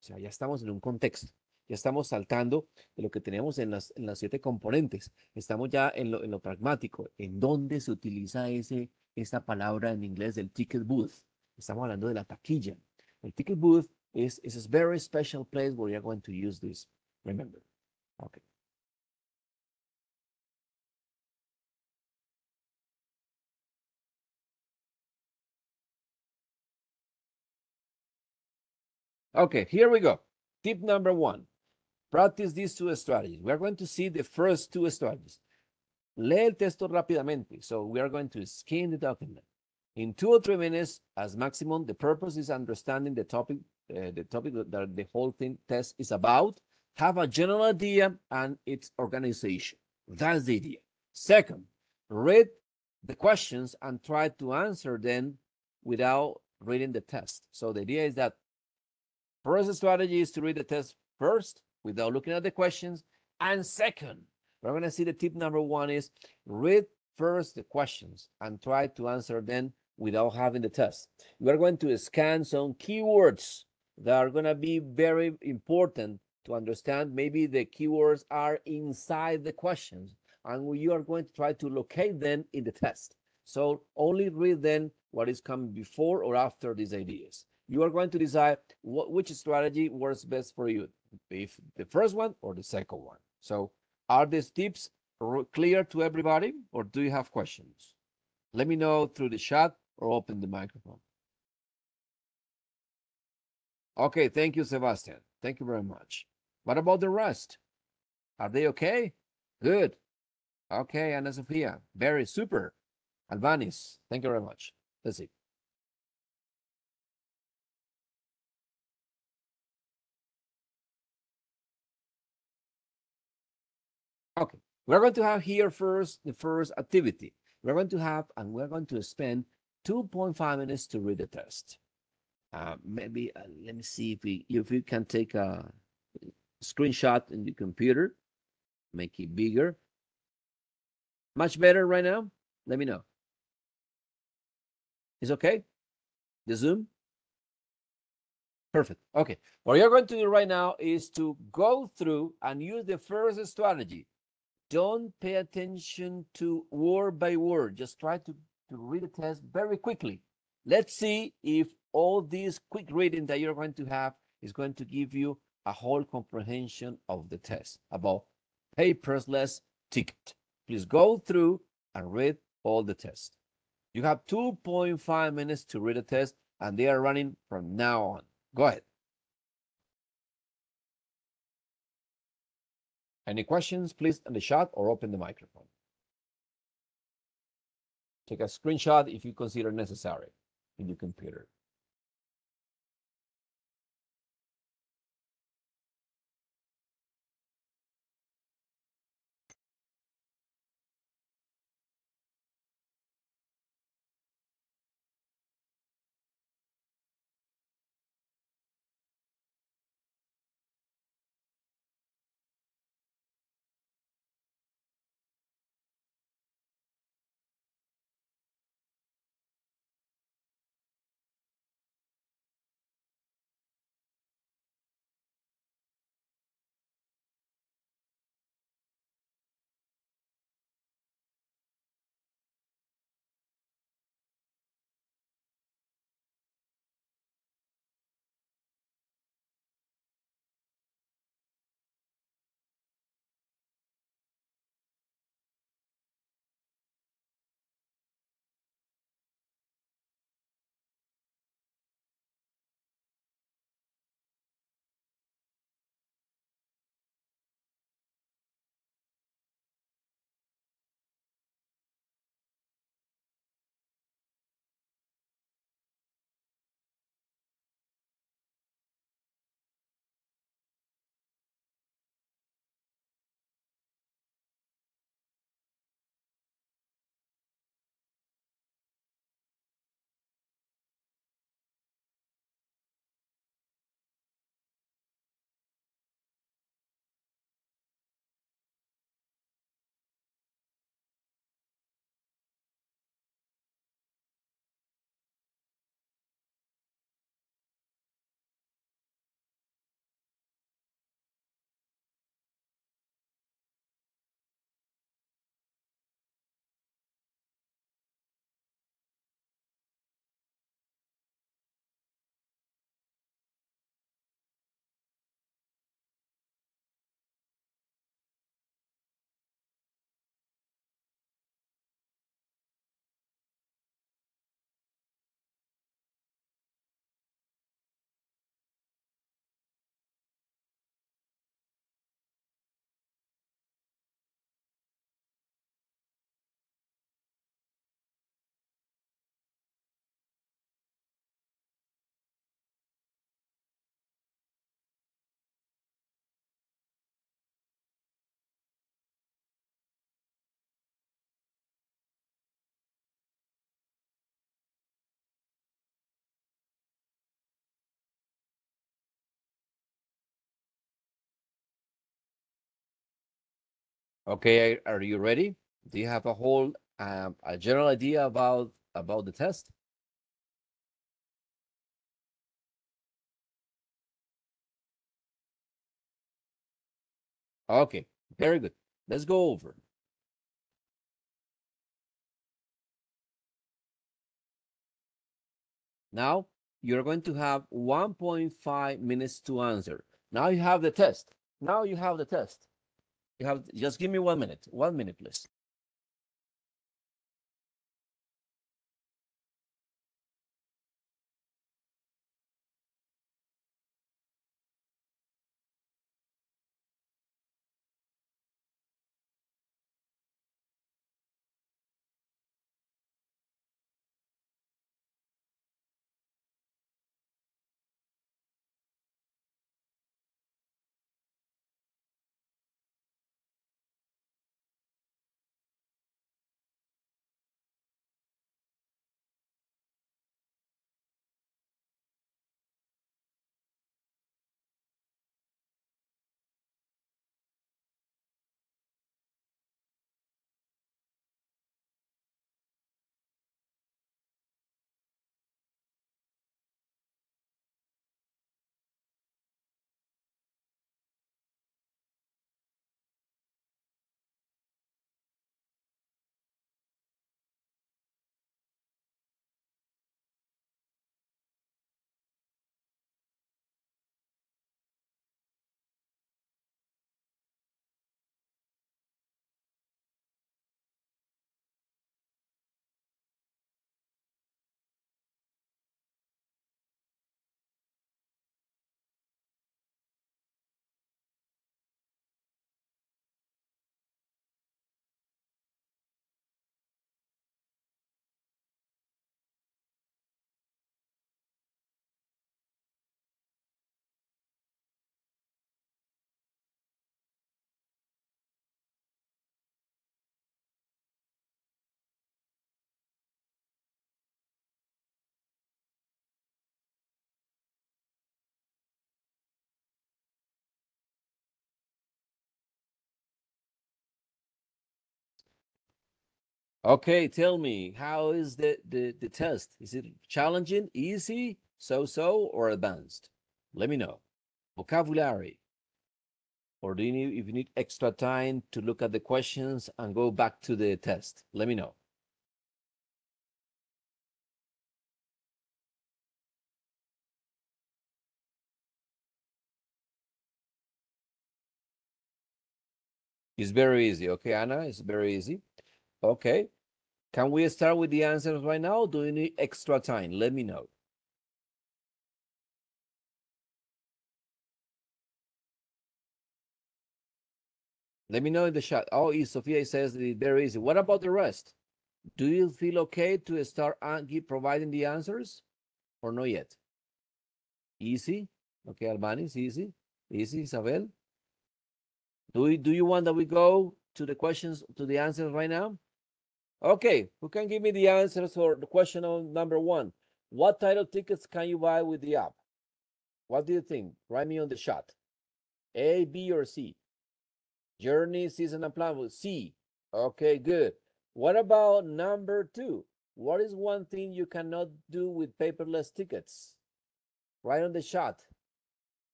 Speaker 1: sea, ya estamos en un contexto. Ya estamos saltando de lo que tenemos en las 7 componentes. Estamos ya en lo pragmático. ¿En dónde se utiliza esa palabra en inglés del ticket booth? Estamos hablando de la taquilla. El ticket booth is a very special place where you're going to use this. Remember. Okay. Okay, here we go. Tip number 1. Practice these 2 strategies. We are going to see the first 2 strategies. Lee el texto rápidamente. So we are going to skim the document. In 2 or 3 minutes as maximum, the purpose is understanding the topic that the whole thing test is about, have a general idea and its organization. That's the idea. Second, read the questions and try to answer them without reading the test. So the idea is that first strategy is to read the test first without looking at the questions. And second, we're going to see the tip number 1 is read first the questions and try to answer them without having the test. We're going to scan some keywords that are going to be very important to understand. Maybe the keywords are inside the questions and you are going to try to locate them in the test. So only read then what is coming before or after these ideas. You are going to decide which strategy works best for you, if the first one or the second one. So are these tips clear to everybody or do you have questions? Let me know through the chat or open the microphone. Okay, thank you, Sebastian. Thank you very much. What about the rest? Are they okay? Good. Okay, Ana Sofia, very super. Albanis, thank you very much. That's it. Okay, we're going to have here first the first activity. We're going to have, and we're going to spend 2.5 minutes to read the test. Maybe let me see if we can take a screenshot in the computer, make it bigger. Much better right now? Let me know. Is okay? The Zoom? Perfect. Okay. What you're going to do right now is to go through and use the first strategy. Don't pay attention to word by word. Just try to read the test very quickly. Let's see if all this quick reading that you're going to have is going to give you a whole comprehension of the test about paperless ticket. Please go through and read all the tests. You have 2.5 minutes to read the test, and they are running from now on. Go ahead. Any questions, please, in the chat or open the microphone. Take a screenshot if you consider necessary in your computer. Okay, are you ready? Do you have a whole a general idea about the test? Okay, very good. Let's go over. Now you're going to have 1.5 minutes to answer. Now you have the test. Now you have the test. You have just give me 1 minute. 1 minute, please. Okay, tell me, how is the test? Is it challenging, easy, so, or advanced? Let me know. Vocabulary. Or do you need, if you need extra time to look at the questions and go back to the test? Let me know. It's very easy. Okay, Anna, it's very easy. Okay. Can we start with the answers right now? Do you need extra time? Let me know. Let me know in the chat. Oh, Sophia says it's very easy. What about the rest? Do you feel okay to start providing the answers or not yet? Easy. Okay, Albani, it's easy. Easy, Isabel. Do you want that we go to the questions, to the answers right now? Okay, who can give me the answers for the question on number 1? What title tickets can you buy with the app? What do you think? Write me on the chat. A, B, or C? Journey, season, and plan. C. Okay, good. What about number 2? What is one thing you cannot do with paperless tickets? Write on the chat.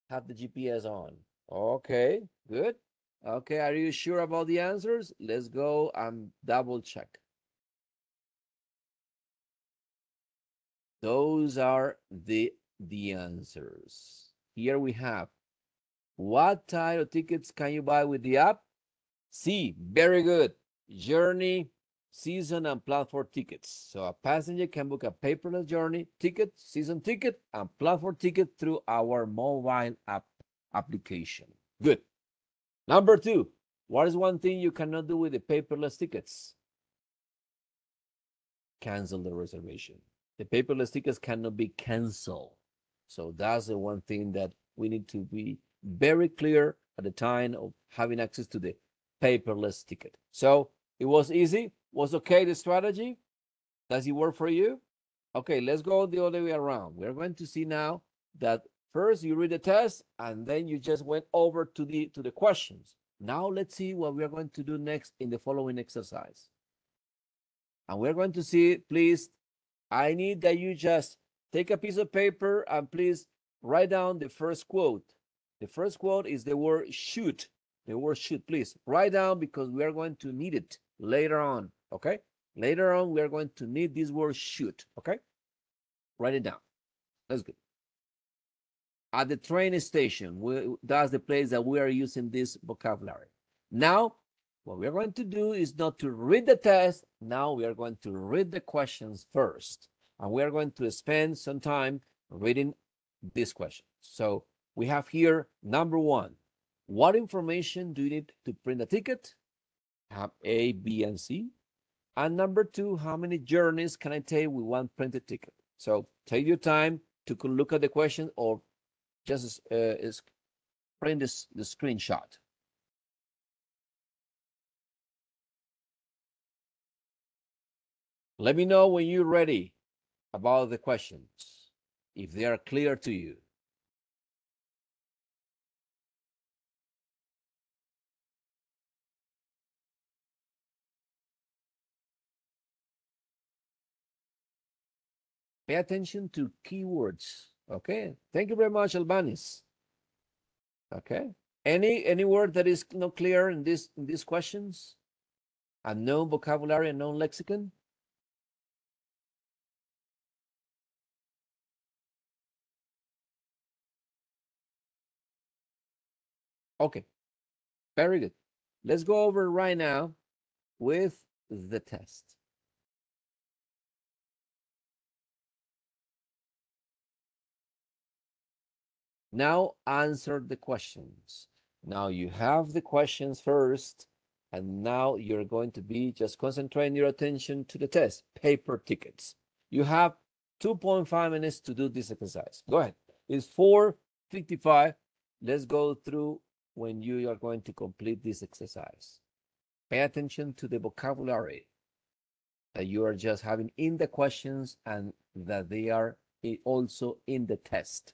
Speaker 1: Have the GPS on. Okay, good. Okay, are you sure about the answers? Let's go and double check. Those are the answers. Here we have, what type of tickets can you buy with the app? C, very good. Journey, season, and platform tickets. So a passenger can book a paperless journey ticket, season ticket, and platform ticket through our mobile app application. Good. Number 2, what is one thing you cannot do with the paperless tickets? Cancel the reservation. The paperless tickets cannot be canceled. So that's the one thing that we need to be very clear at the time of having access to the paperless ticket. So it was easy. Was okay the strategy? Does it work for you? Okay, let's go the other way around. We're going to see now that first you read the test and then you just went over to the questions. Now let's see what we are going to do next in the following exercise. And we're going to see, please, I need that you just take a piece of paper and please write down the first quote. The first quote is the word shoot. The word shoot, please write down because we are going to need it later on, okay? Later on, we are going to need this word shoot, okay? Write it down. That's good. At the train station, that's the place that we are using this vocabulary. Now, what we are going to do is not to read the test. Now we are going to read the questions first. And we are going to spend some time reading these questions. So we have here number one. What information do you need to print a ticket? Have A, B, and C. And number two, how many journeys can I take with one printed ticket? So take your time to look at the question or just print the screenshot. Let me know when you're ready about the questions, if they are clear to you. Pay attention to keywords. Okay. Thank you very much, Albanis. Okay. Any word that is not clear in these questions? Unknown vocabulary, unknown lexicon? Okay. Very good. Let's go over right now with the test. Now answer the questions. Now you have the questions first, and now you're going to be just concentrating your attention to the test, paper tickets. You have 2.5 minutes to do this exercise. Go ahead. It's 4:55. Let's go through when you are going to complete this exercise. Pay attention to the vocabulary that you are just having in the questions and that they are also in the test.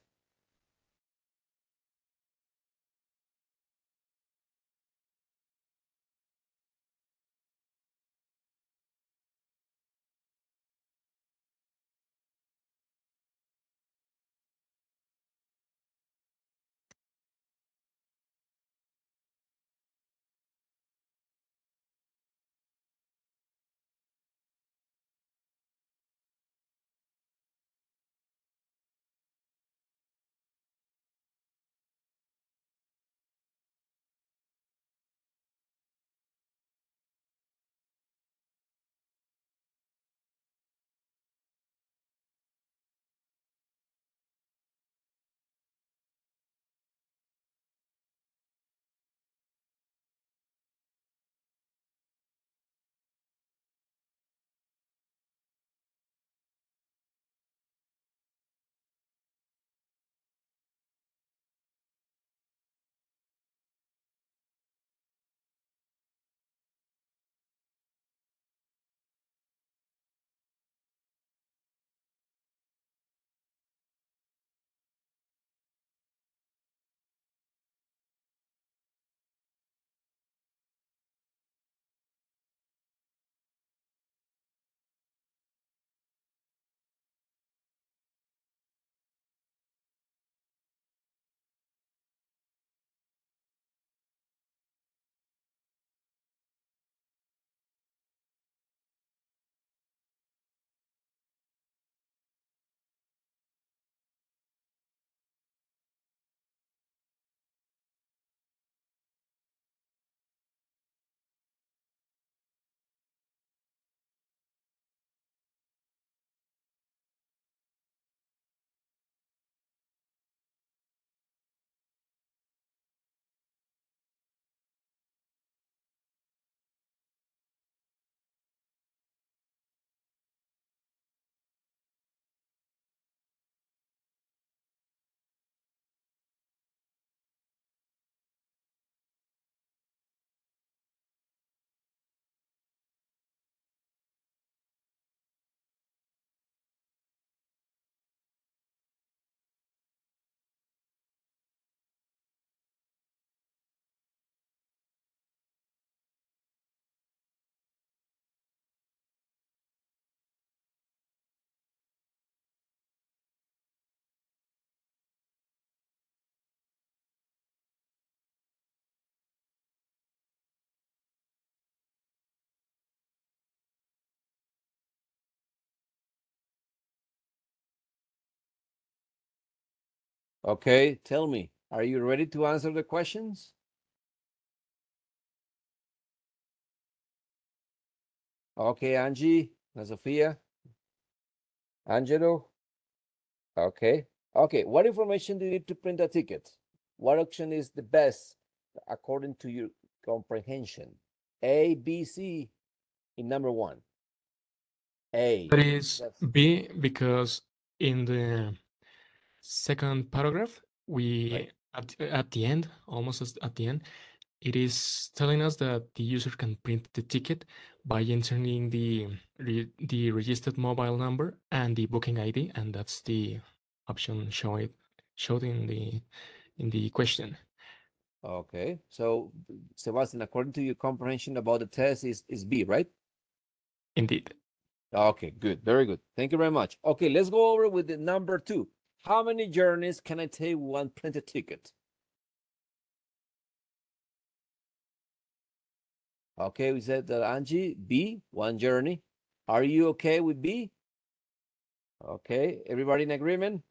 Speaker 1: Okay, tell me, are you ready to answer the questions? Okay, Angie, Sofia, Angelo. Okay. Okay, what information do you need to print a ticket? What option is the best according to your comprehension? A, B, C in number one. A.
Speaker 6: That is
Speaker 1: That's
Speaker 6: B, because in the second paragraph, we
Speaker 1: right.
Speaker 6: at the end, almost at the end, it is telling us that the user can print the ticket by entering the registered mobile number and the booking ID, and that's the option showed in the question.
Speaker 1: Okay. So Sebastian, according to your comprehension about the test is B, right?
Speaker 6: Indeed.
Speaker 1: Okay, good. Very good. Thank you very much. Okay, let's go over with the number two. How many journeys can I take one printed ticket? Okay, we said that Angie, B, one journey. Are you okay with B? Okay, everybody in agreement?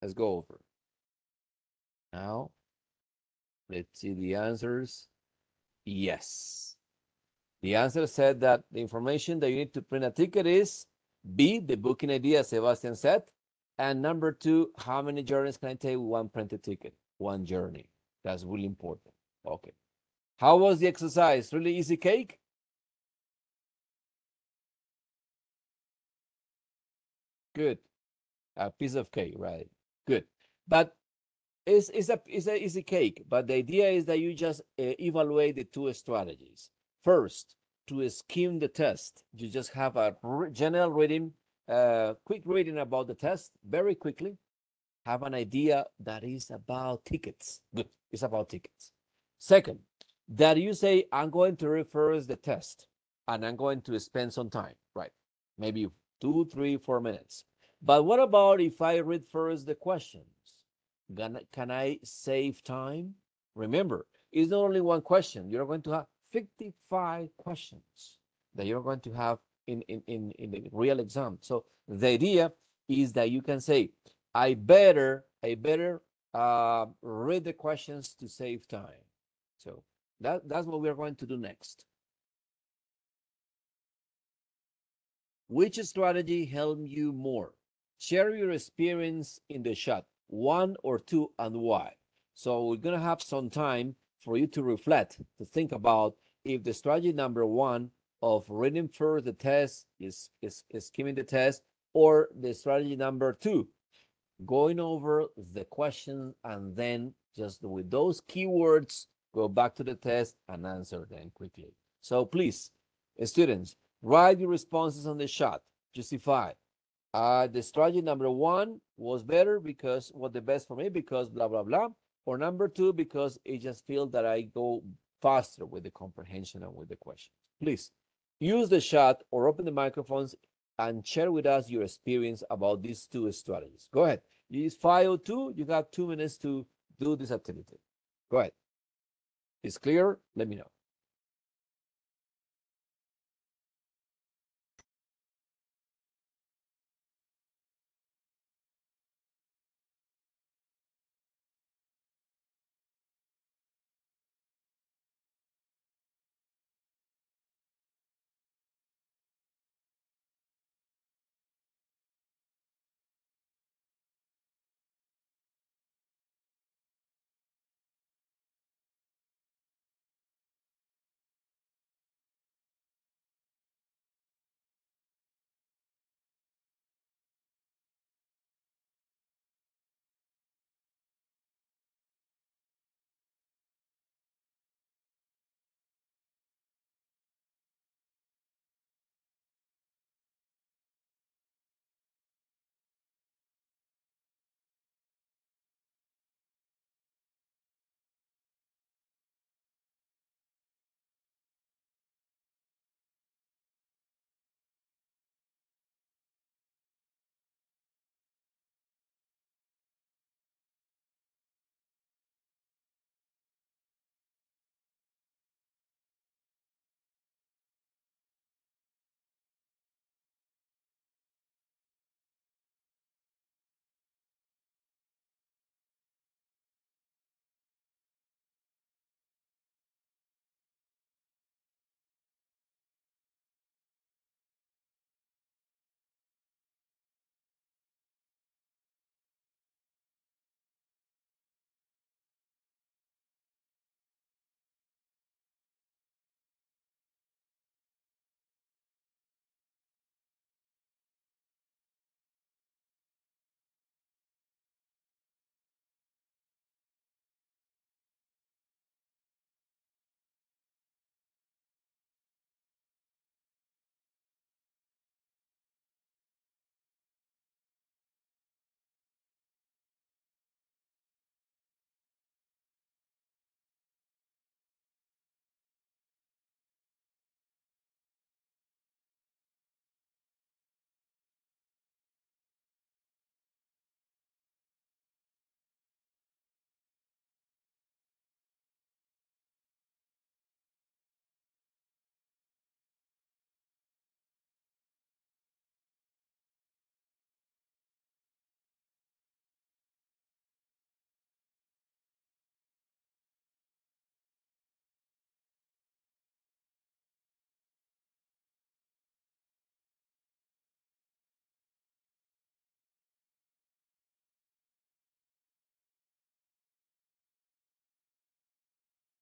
Speaker 1: Let's go over. Now, let's see the answers. Yes. The answer said that the information that you need to print a ticket is B, the booking ID, as Sebastian said. And number two, how many journeys can I take with one printed ticket? One journey. That's really important. Okay. How was the exercise? Really easy cake? Good. A piece of cake, right? Good. But it's a easy cake. But the idea is that you just evaluate the two strategies. First, to skim the test, you just have a general reading, quick reading about the test very quickly. Have an idea that is about tickets. Good. It's about tickets. Second, that you say, I'm going to reverse the test and I'm going to spend some time, right? Maybe 2, 3, 4 minutes. But what about if I read first the questions? Can I save time? Remember, it's not only one question. You're going to have 55 questions that you're going to have in the real exam. So the idea is that you can say, I better read the questions to save time. So that's what we're going to do next. Which strategy helped you more? Share your experience in the chat, one or two, and why. So we're gonna have some time for you to reflect, to think about if the strategy number one of reading first the test is skimming the test, or the strategy number two, going over the question and then just with those keywords, go back to the test and answer them quickly. So please, students, write your responses on the chat. Justify. The strategy number one was better because was the best for me because blah, blah, blah. Or number two, because it just feels that I go faster with the comprehension and with the questions. Please use the chat or open the microphones and share with us your experience about these two strategies. Go ahead. Use 502. You got 2 minutes to do this activity. Go ahead. It's clear? Let me know.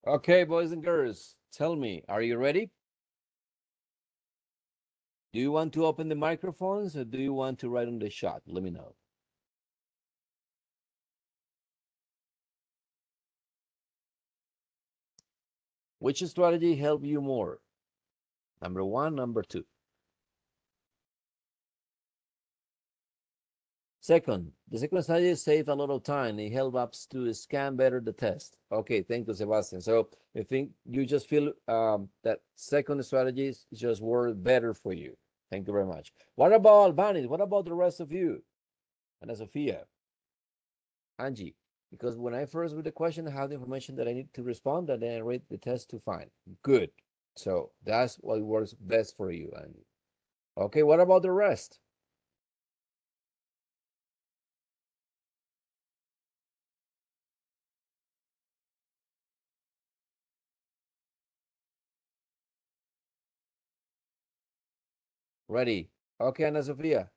Speaker 1: Okay, boys and girls, tell me, are you ready? Do you want to open the microphones or do you want to write on the chat? Let me know. Which strategy helped you more? Number one, number two. Second, the second strategy saved a lot of time. It helped us to scan better the test. Okay, thank you, Sebastian. So I think you just feel that second strategy just worked better for you. Thank you very much. What about Albanese? What about the rest of you? Ana Sofia, Angie, because when I first read the question, I have the information that I need to respond, and then I read the test to find. Good. So that's what works best for you, Angie. Okay, what about the rest? Ready? Okay, Ana Sofia.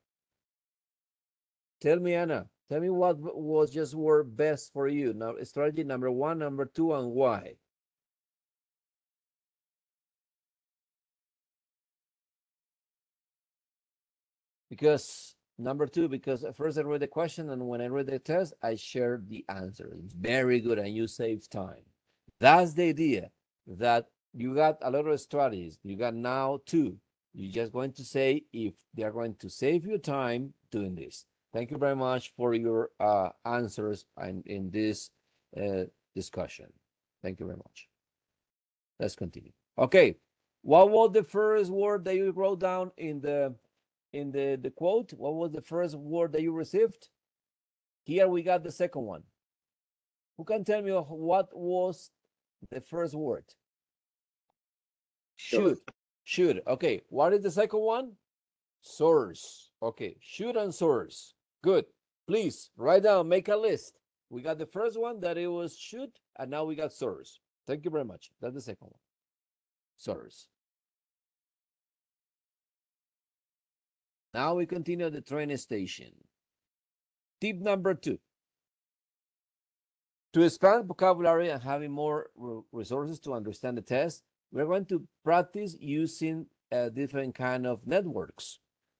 Speaker 1: Tell me, Anna. Tell me what was just work best for you. Now, strategy number one, number two, and why. Because number two, because first I read the question, and when I read the test, I shared the answer. It's very good, and you save time. That's the idea. That you got a lot of strategies. You got now two. You're just going to say if they are going to save you time doing this. Thank you very much for your answers in this discussion. Thank you very much. Let's continue. Okay, what was the first word that you wrote down in the quote? What was the first word that you received? Here we got the second one. Who can tell me what was the first word? Should. Should. Okay, what is the second one? Source. Okay, should and source. Good. Please write down, make a list. We got the first one that it was should, and now we got source. Thank you very much. That's the second one. Source. Now we continue at the train station. Tip number two. To expand vocabulary and having more resources to understand the test, we're going to practice using different kind of networks.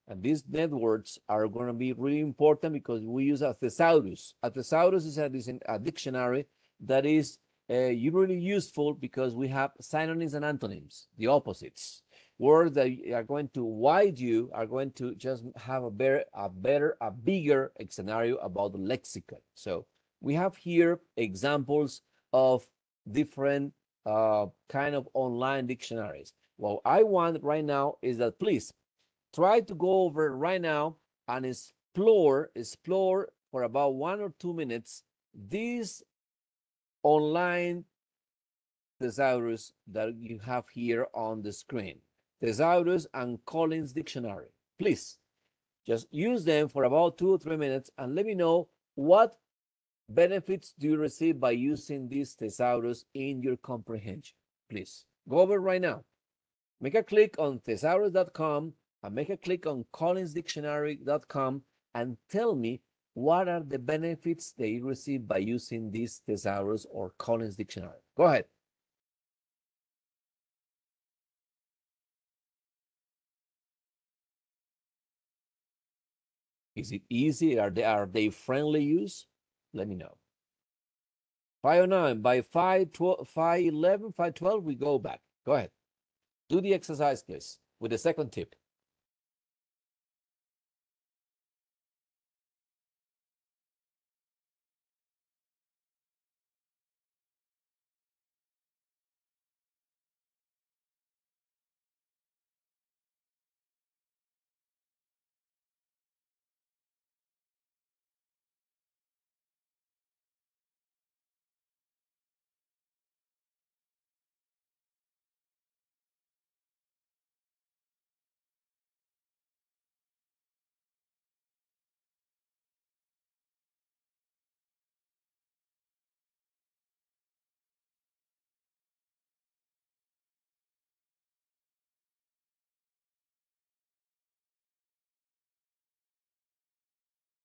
Speaker 1: And these networks are going to be really important because we use a thesaurus. A thesaurus is a dictionary that is really useful because we have synonyms and antonyms, the opposites. Words that are going to wide you are going to just have a bigger scenario about the lexicon. So we have here examples of different kind of online dictionaries. What I want right now is that please try to go over right now and explore for about 1 or 2 minutes these online thesaurus that you have here on the screen. Thesaurus and Collins Dictionary. Please just use them for about 2 or 3 minutes and let me know what benefits do you receive by using these thesaurus in your comprehension. Please go over right now. Make a click on thesaurus.com and make a click on collinsdictionary.com and tell me what are the benefits that you receive by using this thesaurus or Collins Dictionary. Go ahead. Is it easy? Are they friendly use? Let me know. 509, by 511, 512, we go back. Go ahead. Do the exercise, please, with the second tip.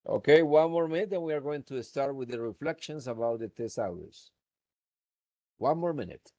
Speaker 1: Okay, one more minute and we are going to start with the reflections about the thesaurus. One more minute.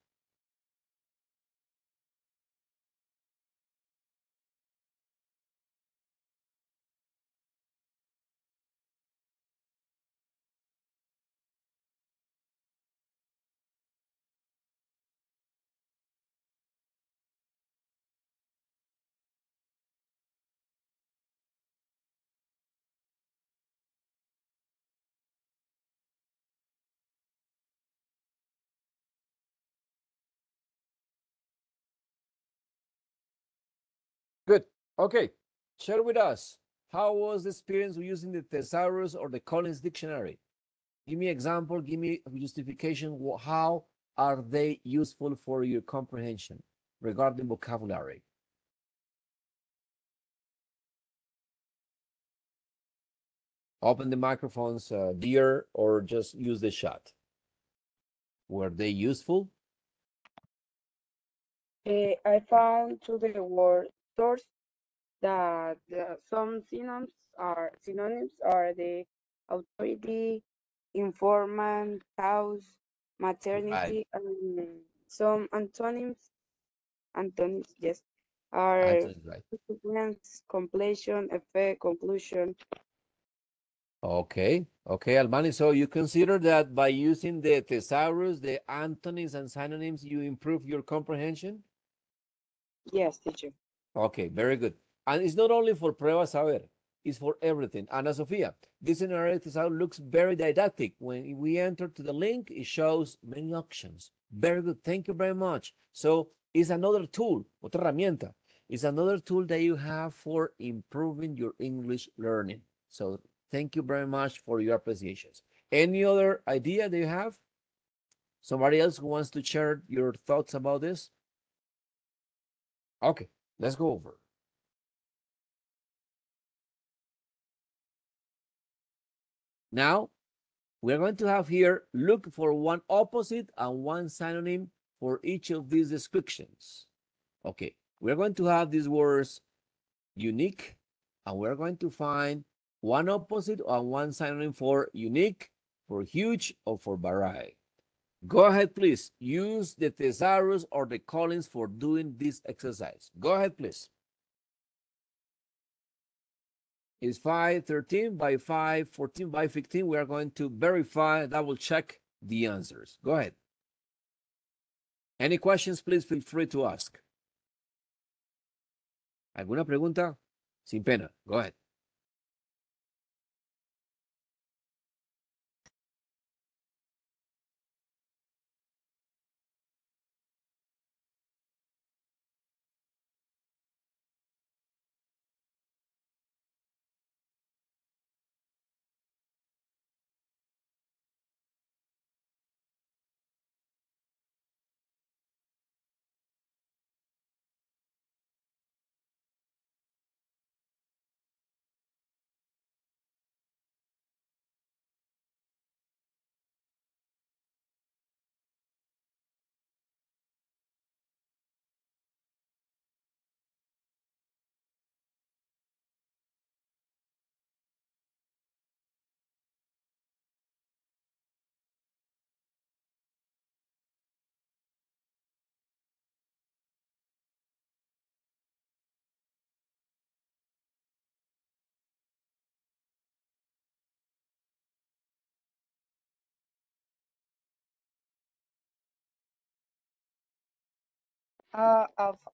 Speaker 1: Good. Okay. Share with us. How was the experience using the thesaurus or the Collins Dictionary? Give me example. Give me justification. How are they useful for your comprehension regarding vocabulary? Open the microphones, dear, or just use the chat. Were they useful?
Speaker 7: I found to the word source that some synonyms are the authority, informant, cause,
Speaker 1: Right.
Speaker 7: maternity, and some antonyms, yes, are
Speaker 1: Answer is right.
Speaker 7: consequence, completion, effect, conclusion.
Speaker 1: Okay. Okay, Albani. So you consider that by using the thesaurus, the antonyms and synonyms, you improve your comprehension?
Speaker 7: Yes, teacher.
Speaker 1: Okay, very good. And it's not only for Pruebas Saber, it's for everything. Ana Sofia, this scenario looks very didactic. When we enter to the link, it shows many options. Very good. Thank you very much. So it's another tool, otra herramienta. It's another tool that you have for improving your English learning. So thank you very much for your appreciations. Any other idea that you have? Somebody else who wants to share your thoughts about this? Okay, let's go over. Now, we're going to have here, look for one opposite and one synonym for each of these descriptions. Okay, we're going to have these words unique, and we're going to find one opposite and one synonym for unique, for huge, or for variety. Go ahead, please. Use the thesaurus or the Collins for doing this exercise. Go ahead, please. It's 5:13 by 5:14 by 15. We are going to verify, double check the answers. Go ahead. Any questions, please feel free to ask. ¿Alguna pregunta? Sin pena. Go ahead.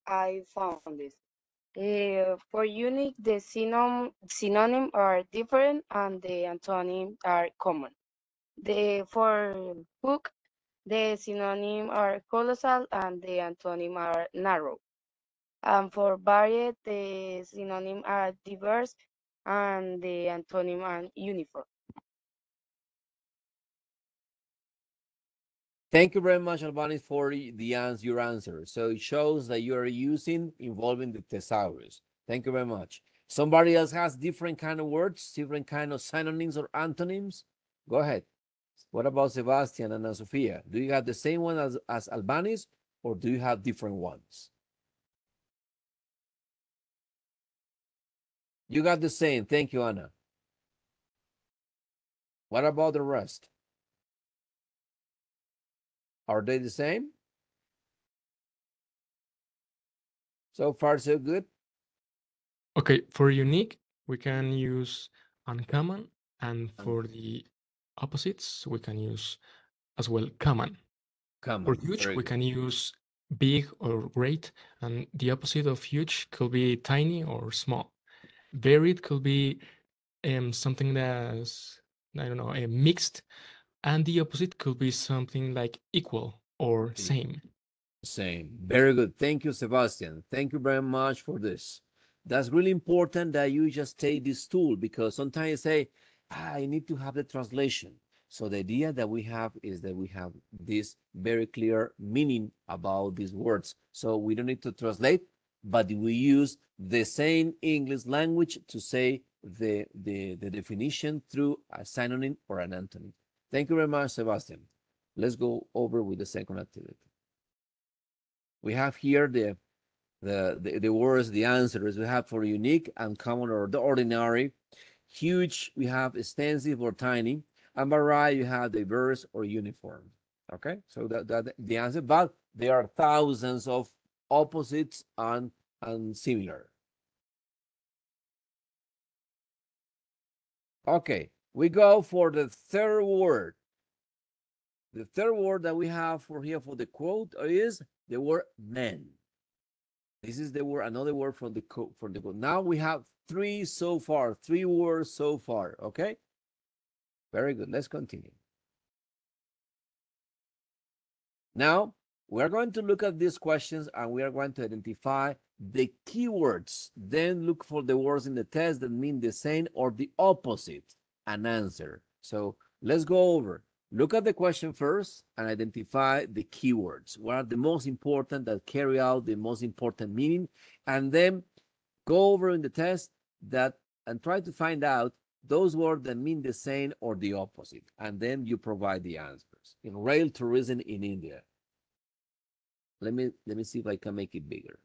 Speaker 7: I found this. For unique, the synonym are different and the antonym are common. For hook, the synonym are colossal and the antonym are narrow. And for varied, the synonym are diverse and the antonym are uniform.
Speaker 1: Thank you very much, Albani, for your answer. So it shows that you are using involving the thesaurus. Thank you very much. Somebody else has different kind of words, different kind of synonyms or antonyms? Go ahead. What about Sebastian and Ana Sofia? Do you have the same one as Albani's, or do you have different ones? You got the same. Thank you, Anna. What about the rest? Are they the same? So far, so good.
Speaker 6: Okay, for unique, we can use uncommon, and for the opposites, we can use as well common. For
Speaker 1: Common.
Speaker 6: huge,
Speaker 1: Very
Speaker 6: we
Speaker 1: good.
Speaker 6: can use big or great, and the opposite of huge could be tiny or small. Varied could be something that's, I don't know, mixed, and the opposite could be something like equal or same.
Speaker 1: Same. Very good. Thank you, Sebastian. Thank you very much for this. That's really important that you just take this tool, because sometimes you say, I need to have the translation. So the idea that we have is that we have this very clear meaning about these words. So we don't need to translate, but we use the same English language to say the definition through a synonym or an antonym. Thank you very much, Sebastian. Let's go over with the second activity. We have here the words, the answers we have for unique, uncommon, or the ordinary. Huge, we have extensive or tiny. And variety, you have diverse or uniform. Okay, so that the answer, but there are thousands of opposites and similar. Okay, we go for the third word. The third word that we have for here for the quote is the word men. This is the word, another word from the quote. Now we have three so far, three words so far. Okay, very good. Let's continue. Now we are going to look at these questions and we are going to identify the keywords. Then look for the words in the test that mean the same or the opposite and answer. So let's go over. Look at the question first and identify the keywords. What are the most important that carry out the most important meaning? And then go over in the test that and try to find out those words that mean the same or the opposite. And then you provide the answers. In rail tourism in India. Let me see if I can make it bigger.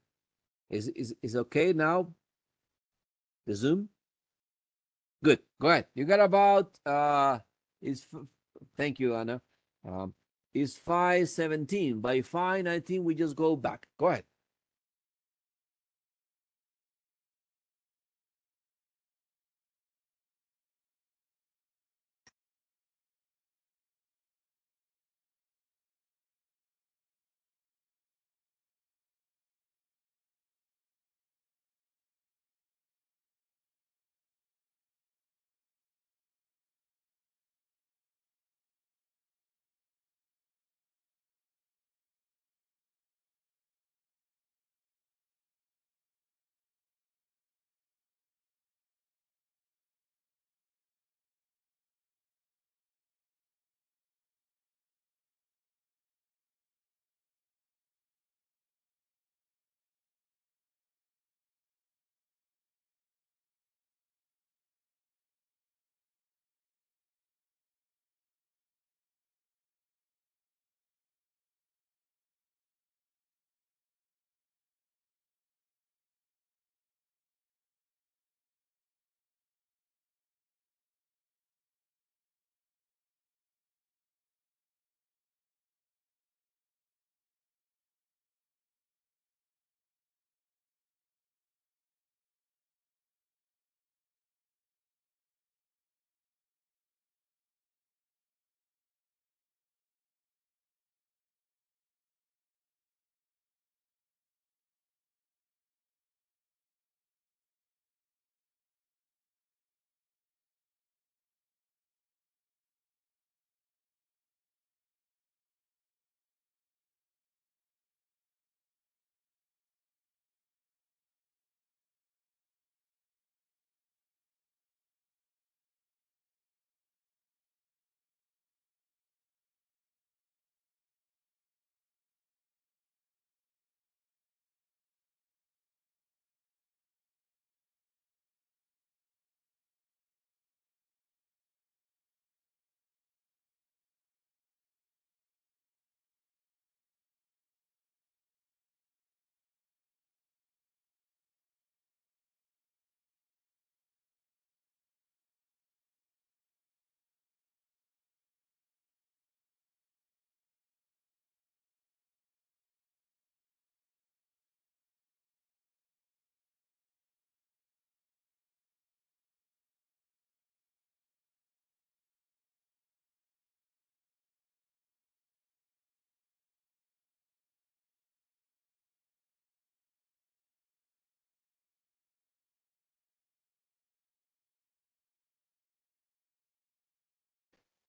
Speaker 1: Is okay now? The Zoom? Good. Go ahead. You got about thank you, Anna. It's 5:17. By 5:19, we just go back. Go ahead.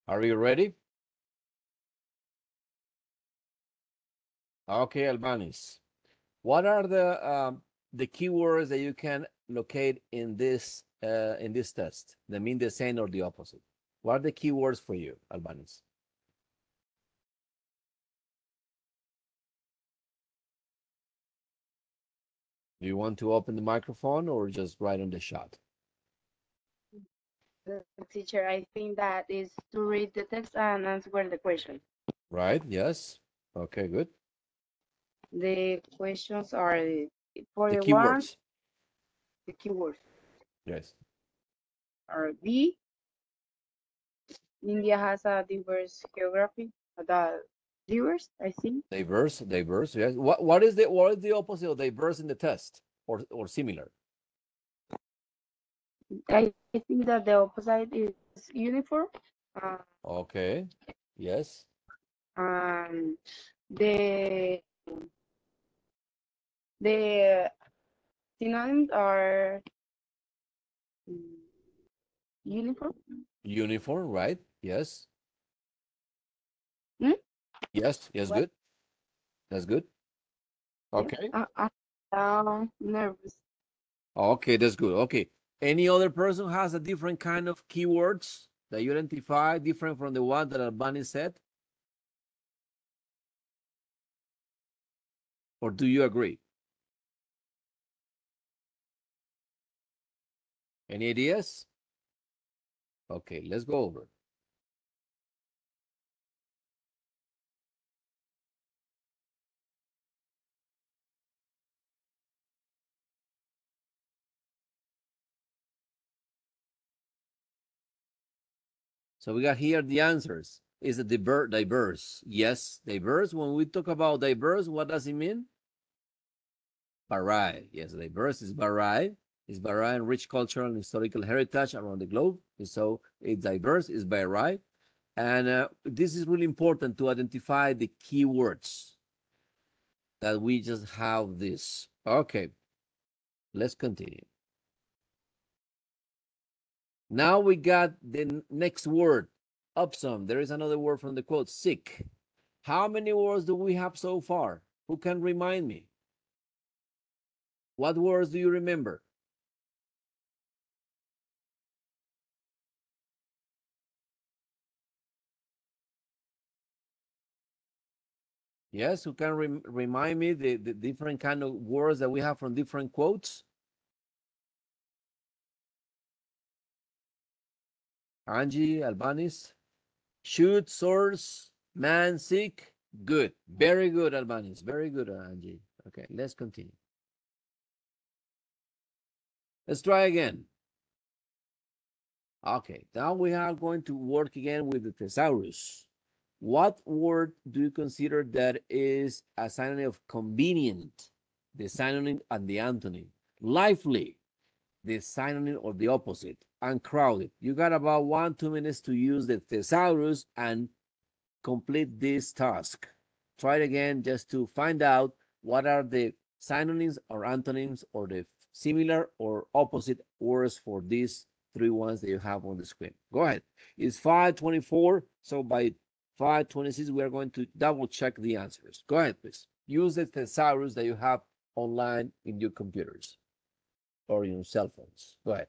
Speaker 1: Are you ready? Okay, Albanis. What are the keywords that you can locate in this test? That mean the same or the opposite. What are the keywords for you, Albanis? Do you want to open the microphone or just write on the shot?
Speaker 7: The teacher, I think that is to read the text and answer the question.
Speaker 1: Right, yes. Okay, good.
Speaker 7: The questions are for
Speaker 1: The
Speaker 7: the one,
Speaker 1: keywords.
Speaker 7: the keywords
Speaker 1: Yes.
Speaker 7: are B. India has a diverse geography. The diverse, I think.
Speaker 1: Diverse, yes. What is the opposite of diverse in the test or similar?
Speaker 7: I think that the opposite is uniform. Uh,
Speaker 1: Okay. Yes.
Speaker 7: and the the synonyms are mm, uniform.
Speaker 1: Uniform, right? Yes.
Speaker 7: Hmm?
Speaker 1: Yes,
Speaker 7: What?
Speaker 1: good. That's good.
Speaker 7: Yes.
Speaker 1: Okay.
Speaker 7: I'm nervous.
Speaker 1: Okay, that's good. Okay. Any other person has a different kind of keywords that you identify different from the one that Albani said? Or do you agree? Any ideas? Okay, let's go over. So we got here the answers. Is it diverse? Yes, diverse. When we talk about diverse, what does it mean? Varied. Yes, diverse is varied. It's varied and rich cultural and historical heritage around the globe. So it's diverse, it's varied. And this is really important to identify the keywords that we just have this. Okay, let's continue. Now we got the next word, upsum. There is another word from the quote, sick. How many words do we have so far? Who can remind me? What words do you remember? Yes, who can remind me the different kind of words that we have from different quotes? Angie, Albanis. Shoot, source, man, sick. Good. Very good, Albanis. Very good, Angie. Okay, let's continue. Let's try again. Okay, now we are going to work again with the thesaurus. What word do you consider that is a synonym of convenient, the synonym and the antonym? Lively, the synonym or the opposite, and crowded. You got about 1-2 minutes to use the thesaurus and complete this task. Try it again just to find out what are the synonyms or antonyms or the similar or opposite words for these three ones that you have on the screen. Go ahead. It's 5:24, so by 5:26 we are going to double check the answers. Go ahead, please. Use the thesaurus that you have online in your computers or your cell phones. Go ahead.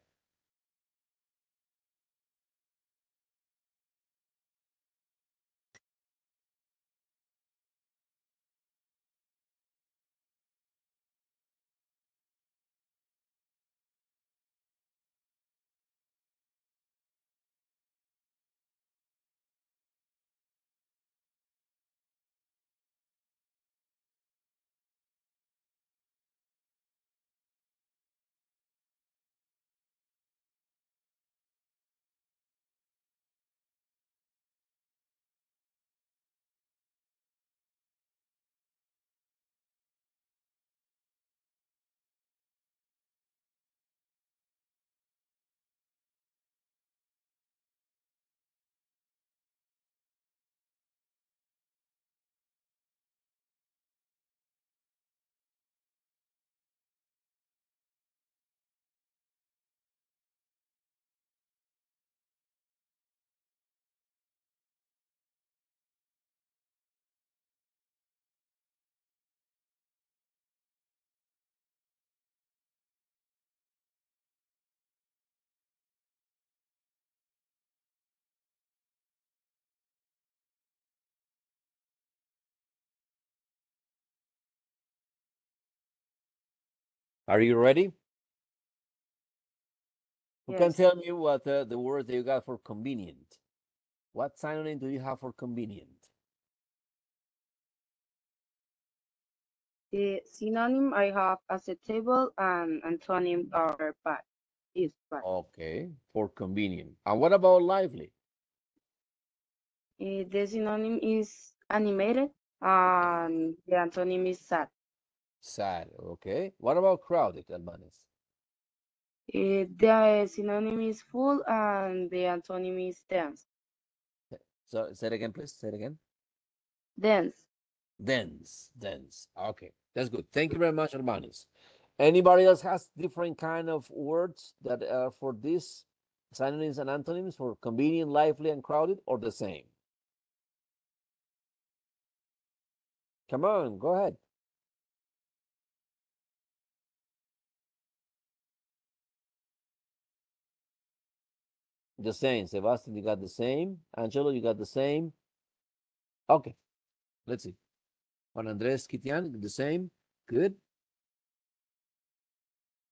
Speaker 1: Are you ready? Who can
Speaker 7: Yes.
Speaker 1: tell me what the word that you got for convenient? What synonym do you have for convenient?
Speaker 7: The synonym I have acceptable and antonym are bad. Is bad.
Speaker 1: Okay, for convenient. And what about lively?
Speaker 7: The synonym is animated and the antonym is sad.
Speaker 1: Sad. Okay. What about crowded, Almanes?
Speaker 7: The synonym is full and the antonym is dense.
Speaker 1: So say it again, please. Say it again.
Speaker 7: Dense.
Speaker 1: Dense, dense. Okay, that's good. Thank you very much, Almanes. Anybody else has different kind of words that are for this synonyms and antonyms for convenient, lively, and crowded, or the same? Come on, go ahead. The same. Sebastian, you got the same. Angelo, you got the same. Okay, let's see. Juan Andres Kitian, the same. Good.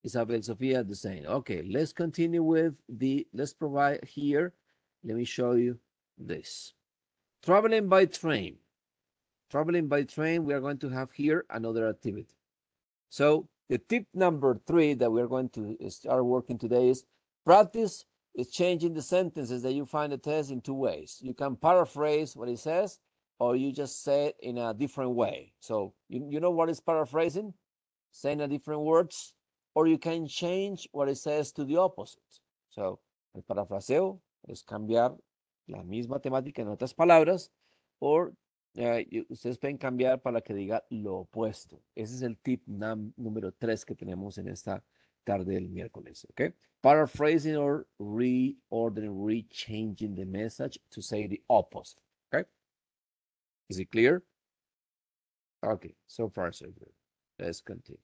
Speaker 1: Isabel Sofia, the same. Okay, let's continue with let's provide here. Let me show you this. Traveling by train. Traveling by train, we are going to have here another activity. So the tip number 3 that we're going to start working today is practice is changing the sentences that you find the test in 2 ways. You can paraphrase what it says, or you just say it in a different way. So you know what is paraphrasing? Saying a different words, or you can change what it says to the opposite. So el parafraseo es cambiar la misma temática en otras palabras, o ustedes pueden cambiar para que diga lo opuesto. Ese es el tip número 3 que tenemos en esta tarde del miércoles. ¿Ok? Paraphrasing or reordering, rechanging the message to say the opposite. ¿Ok? Is it clear? Okay, so far so good. Let's continue.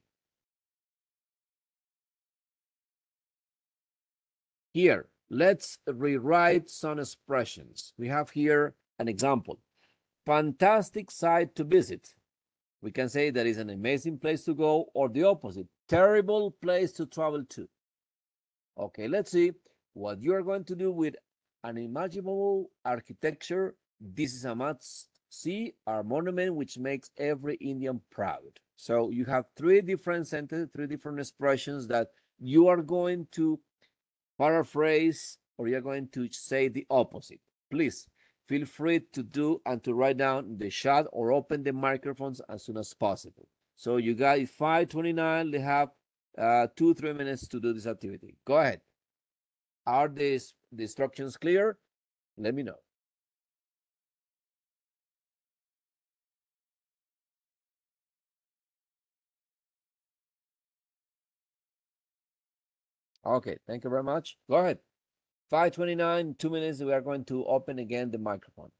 Speaker 1: Here, let's rewrite some expressions. We have here an example. Fantastic site to visit. We can say that is an amazing place to go, or the opposite, terrible place to travel to. Okay, let's see what you are going to do with unimaginable architecture. This is a must see, our monument, which makes every Indian proud. So you have 3 different sentences, 3 different expressions that you are going to paraphrase, or you're going to say the opposite. Please feel free to do and to write down the chat or open the microphones as soon as possible. So you got 5:29. They have 2-3 minutes to do this activity. Go ahead. Are the instructions clear? Let me know. Okay, thank you very much. Go ahead. 5:29, 2 minutes. We are going to open again the microphone.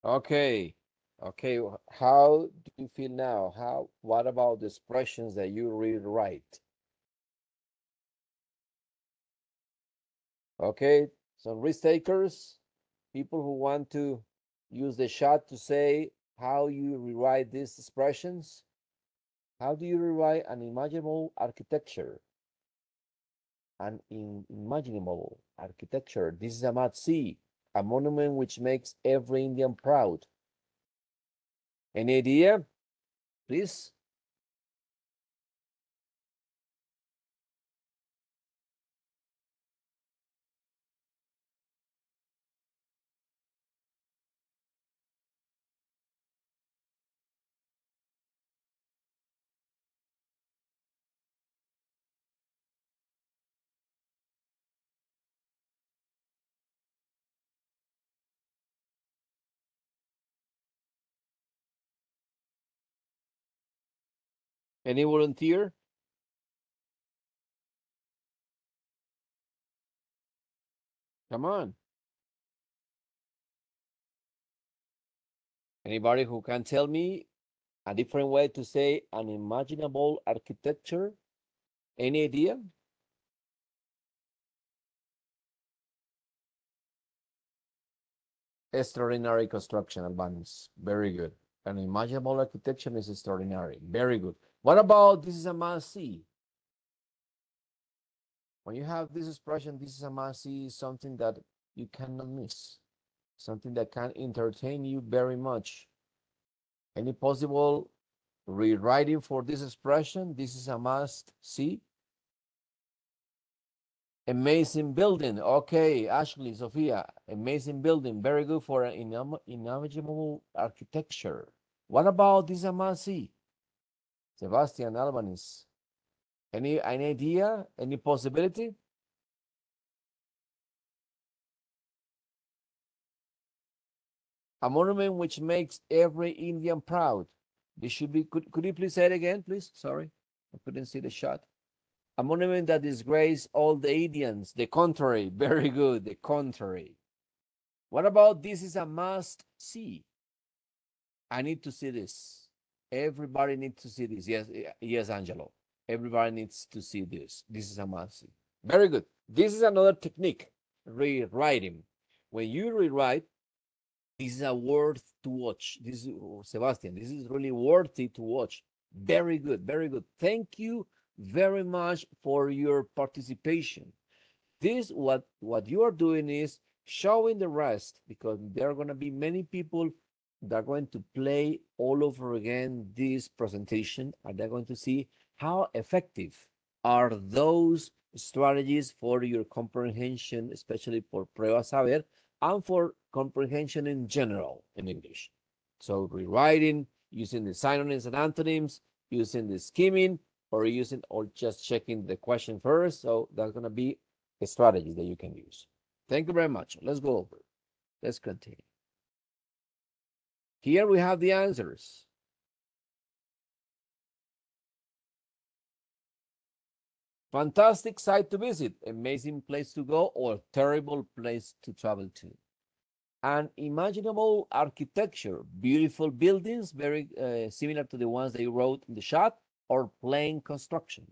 Speaker 1: Okay. Okay. How do you feel now? What about the expressions that you rewrite? Okay. Some risk takers, people who want to use the chat to say how you rewrite these expressions. How do you rewrite an imaginable architecture? An unimaginable architecture. This is a must see, a monument which makes every Indian proud. Any idea, please? Any volunteer? Come on. Anybody who can tell me a different way to say unimaginable architecture? Any idea? Extraordinary construction, Albanis. Very good. Unimaginable architecture is extraordinary. Very good. What about this is a must see? When you have this expression, this is a must see, something that you cannot miss, something that can entertain you very much. Any possible rewriting for this expression? This is a must see. Amazing building. Okay, Ashley, Sophia, amazing building. Very good for an unimaginable architecture. What about this a must see? Sebastian Albanese. Any idea? Any possibility? A monument which makes every Indian proud. This should be, could you please say it again, please? Sorry, I couldn't see the shot. A monument that disgraces all the Indians. The contrary. Very good. The contrary. What about this is a must see? I need to see this. Everybody needs to see this. Yes, yes, Angelo. Everybody needs to see this. This is a must see. Very good. This is another technique, rewriting. When you rewrite, this is a worth to watch. This is Sebastian. This is really worthy to watch. Very good, very good. Thank you very much for your participation. This what you are doing is showing the rest, because there are going to be many people that are going to play all over again this presentation, and they're going to see how effective are those strategies for your comprehension, especially for Pruebas Saber, and for comprehension in general in English. So rewriting, using the synonyms and antonyms, using the skimming, or using or just checking the question first. So that's going to be a strategy that you can use. Thank you very much. Let's go over. Let's continue. Here we have the answers. Fantastic site to visit, amazing place to go, or terrible place to travel to. Unimaginable architecture, beautiful buildings, very similar to the ones they wrote in the shot, or plain construction.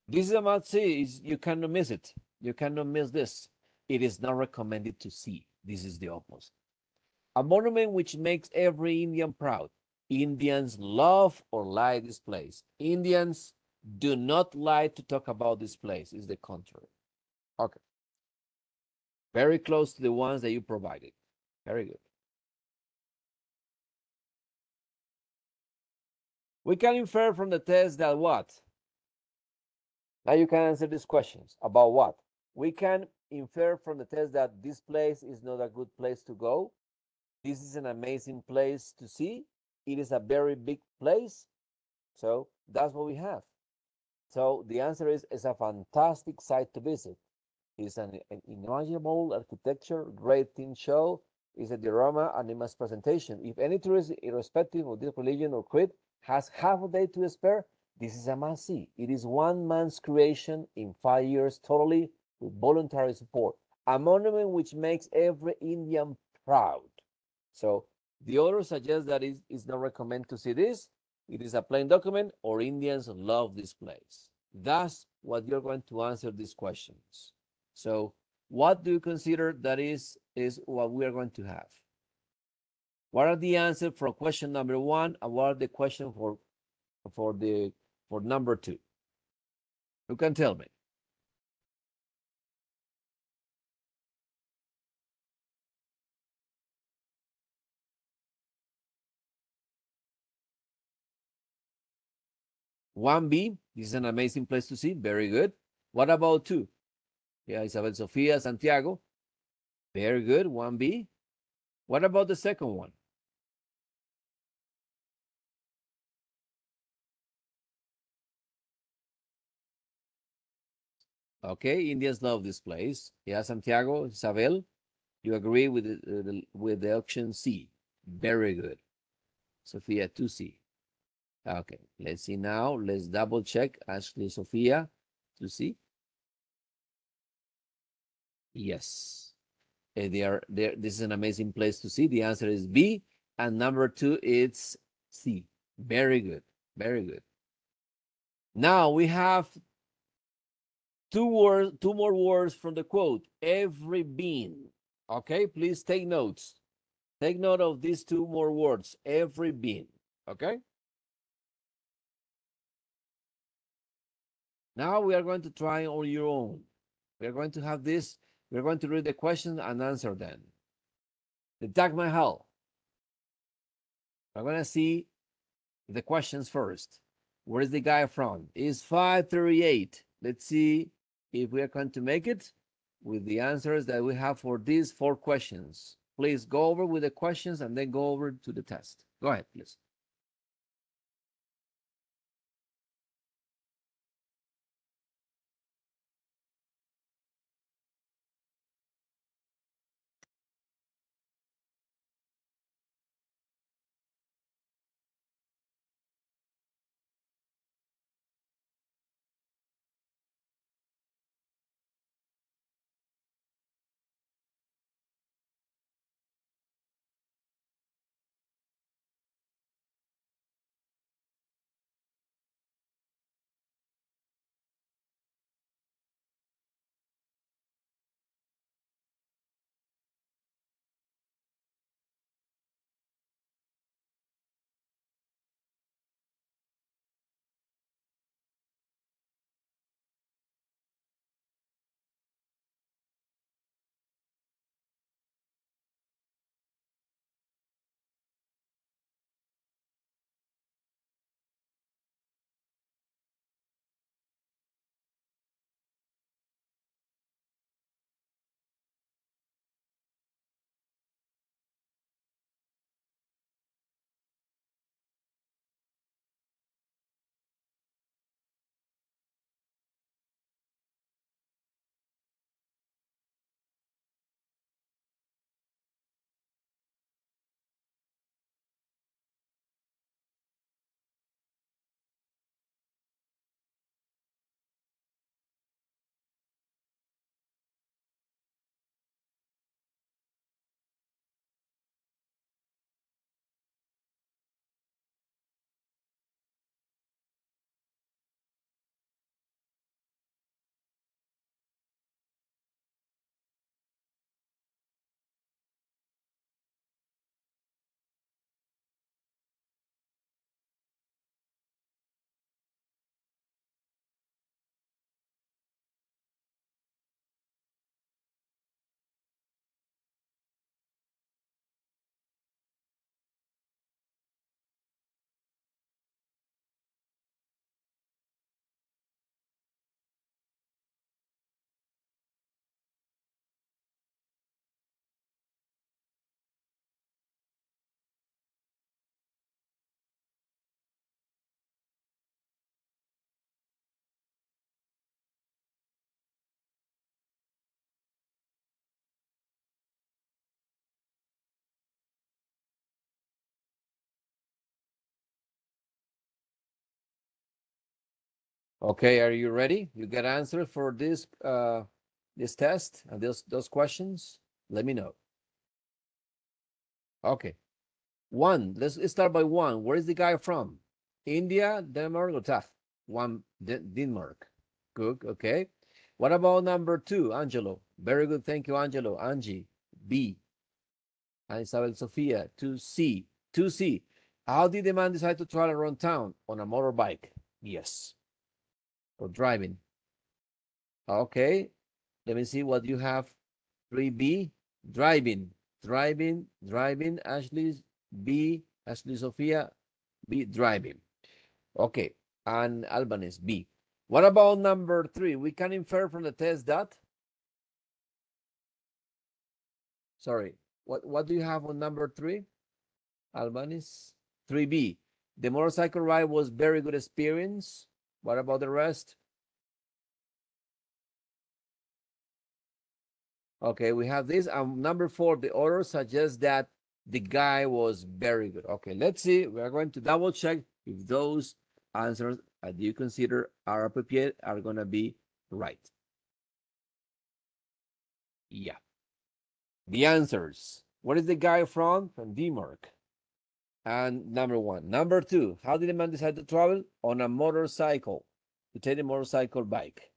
Speaker 1: This is a must see. You cannot miss it. You cannot miss this. It is not recommended to see. This is the opposite. A monument which makes every Indian proud. Indians love or like this place. Indians do not like to talk about this place. It's the contrary. Okay. Very close to the ones that you provided. Very good. We can infer from the test that what? Now you can answer these questions. About what? We can infer from the test that this place is not a good place to go. This is an amazing place to see. It is a very big place. So that's what we have. So the answer is it's a fantastic site to visit. It's an unimaginable architecture, great teen show, is a diorama and image presentation. If any tourist, irrespective of this religion or creed, has half a day to spare, this is a must see. It is one man's creation in 5 years totally with voluntary support. A monument which makes every Indian proud. So the author suggests that it's not recommended to see this. It is a plain document, or Indians love this place. That's what you're going to answer these questions. So what do you consider that is what we are going to have? What are the answers for question number 1, and what are the question for number 2? You can tell me. One B, this is an amazing place to see. Very good. What about 2? Yeah, Isabel Sofia, Santiago. Very good. 1B. What about the second one? Okay, Indians love this place. Yeah, Santiago, Isabel, you agree with the option C. Very good. Sofia, 2C. Okay, let's see now. Let's double check. Ashley, Sofia, 2C. Yes. This is an amazing place to see. The answer is B. And number 2, it's C. Very good. Very good. Now we have two more words from the quote. Every bean. Okay, please take notes. Take note of these 2 more words. Every bean. Okay. Now we are going to try on your own. We are going to have this. We're going to read the question and answer them. The Taj Mahal. We're going to see the questions first. Where is the guy from? It's 5:38. Let's see if we are going to make it with the answers that we have for these 4 questions. Please go over with the questions and then go over to the test. Go ahead, please. Okay, are you ready? You got answers for this test and those questions? Let me know. Okay. One. Let's start by one. Where is the guy from? India, Denmark, or tough? One, Denmark. Good. Okay. What about number two, Angelo? Very good. Thank you, Angelo. Angie, B. And Isabel Sofia, 2C. 2C. How did the man decide to travel around town? On a motorbike. Yes. Or driving. Okay. Let me see what you have. 3B. Driving. Driving. Ashley, B. Ashley Sofia, B. Driving. Okay. And Albanese, B. What about number three? We can infer from the test that. Sorry. What do you have on number three? Albanese. 3B. The motorcycle ride was very good experience. What about the rest? Okay, we have this. Number four, the order suggests that the guy was very good. Okay, let's see. We are going to double check if those answers that you consider are appropriate are going to be right. Yeah. The answers. What is the guy from? From Denmark. And number one. Number two, how did the man decide to travel? On a motorcycle, to take a motorcycle bike.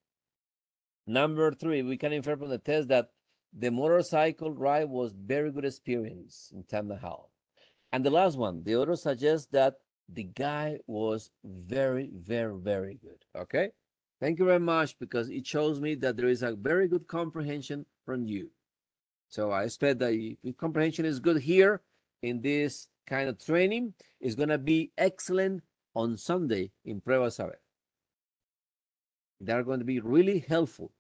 Speaker 1: Number three, we can infer from the test that the motorcycle ride was very good experience in Taj Mahal. And the last one, the order suggests that the guy was very, very, very good. Okay? Thank you very much, because it shows me that there is a very good comprehension from you. So I expect that if comprehension is good here in this kind of training, it's going to be excellent on Sunday in Pruebas Saber. They are going to be really helpful.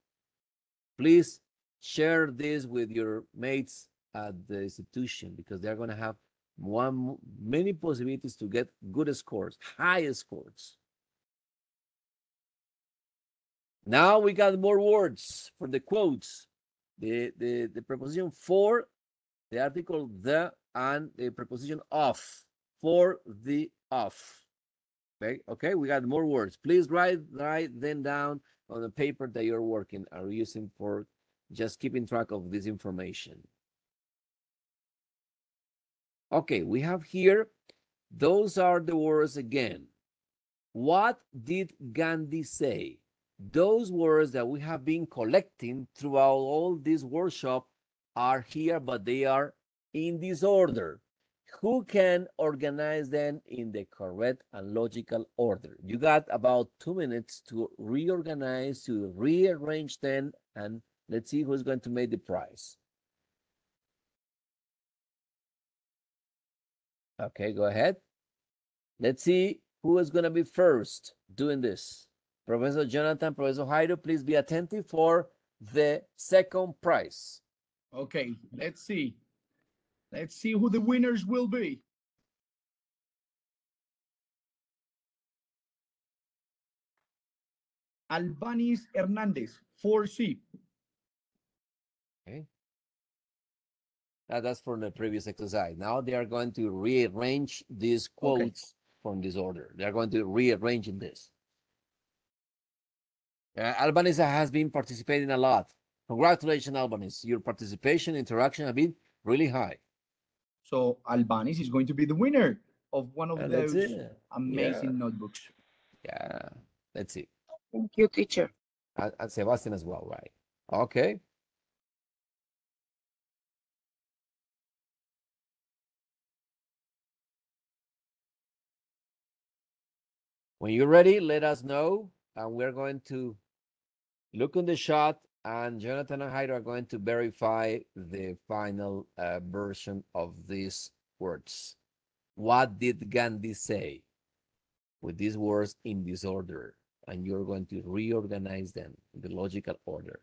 Speaker 1: Please share this with your mates at the institution, because they're going to have many possibilities to get good scores, high scores. Now we got more words for the quotes. The preposition for, the article the, and the preposition of, for the of. Okay, we got more words. Please write them down on the paper that you're working or using for just keeping track of this information. Okay, we have here, those are the words again. What did Gandhi say? Those words that we have been collecting throughout all this workshop are here, but they are in disorder. Who can organize them in the correct and logical order? You got about 2 minutes to reorganize, to rearrange them, and let's see who's going to make the prize. Okay, go ahead. Let's see who is going to be first doing this. Professor Jonathan, Professor Jairo, please be attentive for the second prize.
Speaker 2: Okay, let's see. Let's see who the winners will be. Albanis Hernandez, 4C.
Speaker 1: Okay. That's from the previous exercise. Now they are going to rearrange these quotes from this order. They are going to rearrange in this. Albanese has been participating a lot. Congratulations, Albanese. Your participation, interaction have been really high.
Speaker 2: So Albanis is going to be the winner of one of
Speaker 1: That's
Speaker 2: those
Speaker 1: it.
Speaker 2: amazing notebooks.
Speaker 1: Yeah, let's see.
Speaker 7: Thank you, teacher.
Speaker 1: And Sebastian as well, right? Okay. When you're ready, let us know, and we're going to look on the shot, and Jonathan and Jairo are going to verify the final version of these words. What did Gandhi say? With these words in disorder, and you're going to reorganize them in the logical order.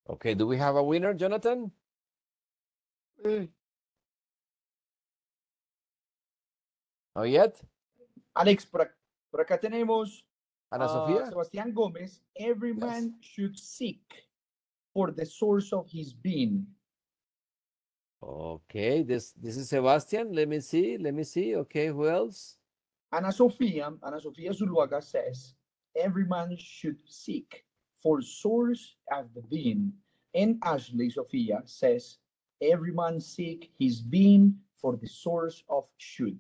Speaker 1: Okay, do we have a winner, Jonathan?
Speaker 7: Mm.
Speaker 1: Not yet?
Speaker 2: Alex, por acá tenemos
Speaker 1: Ana
Speaker 2: a
Speaker 1: Sofía?
Speaker 2: Sebastián Gómez. Every
Speaker 1: Yes.
Speaker 2: man should seek for the source of his being.
Speaker 1: Okay, this is Sebastian. Let me see. Okay, who else?
Speaker 2: Ana Sofía Zuluaga says, every man should seek for source of the being. And Ashley Sofia says, every man seek his being for the source of should.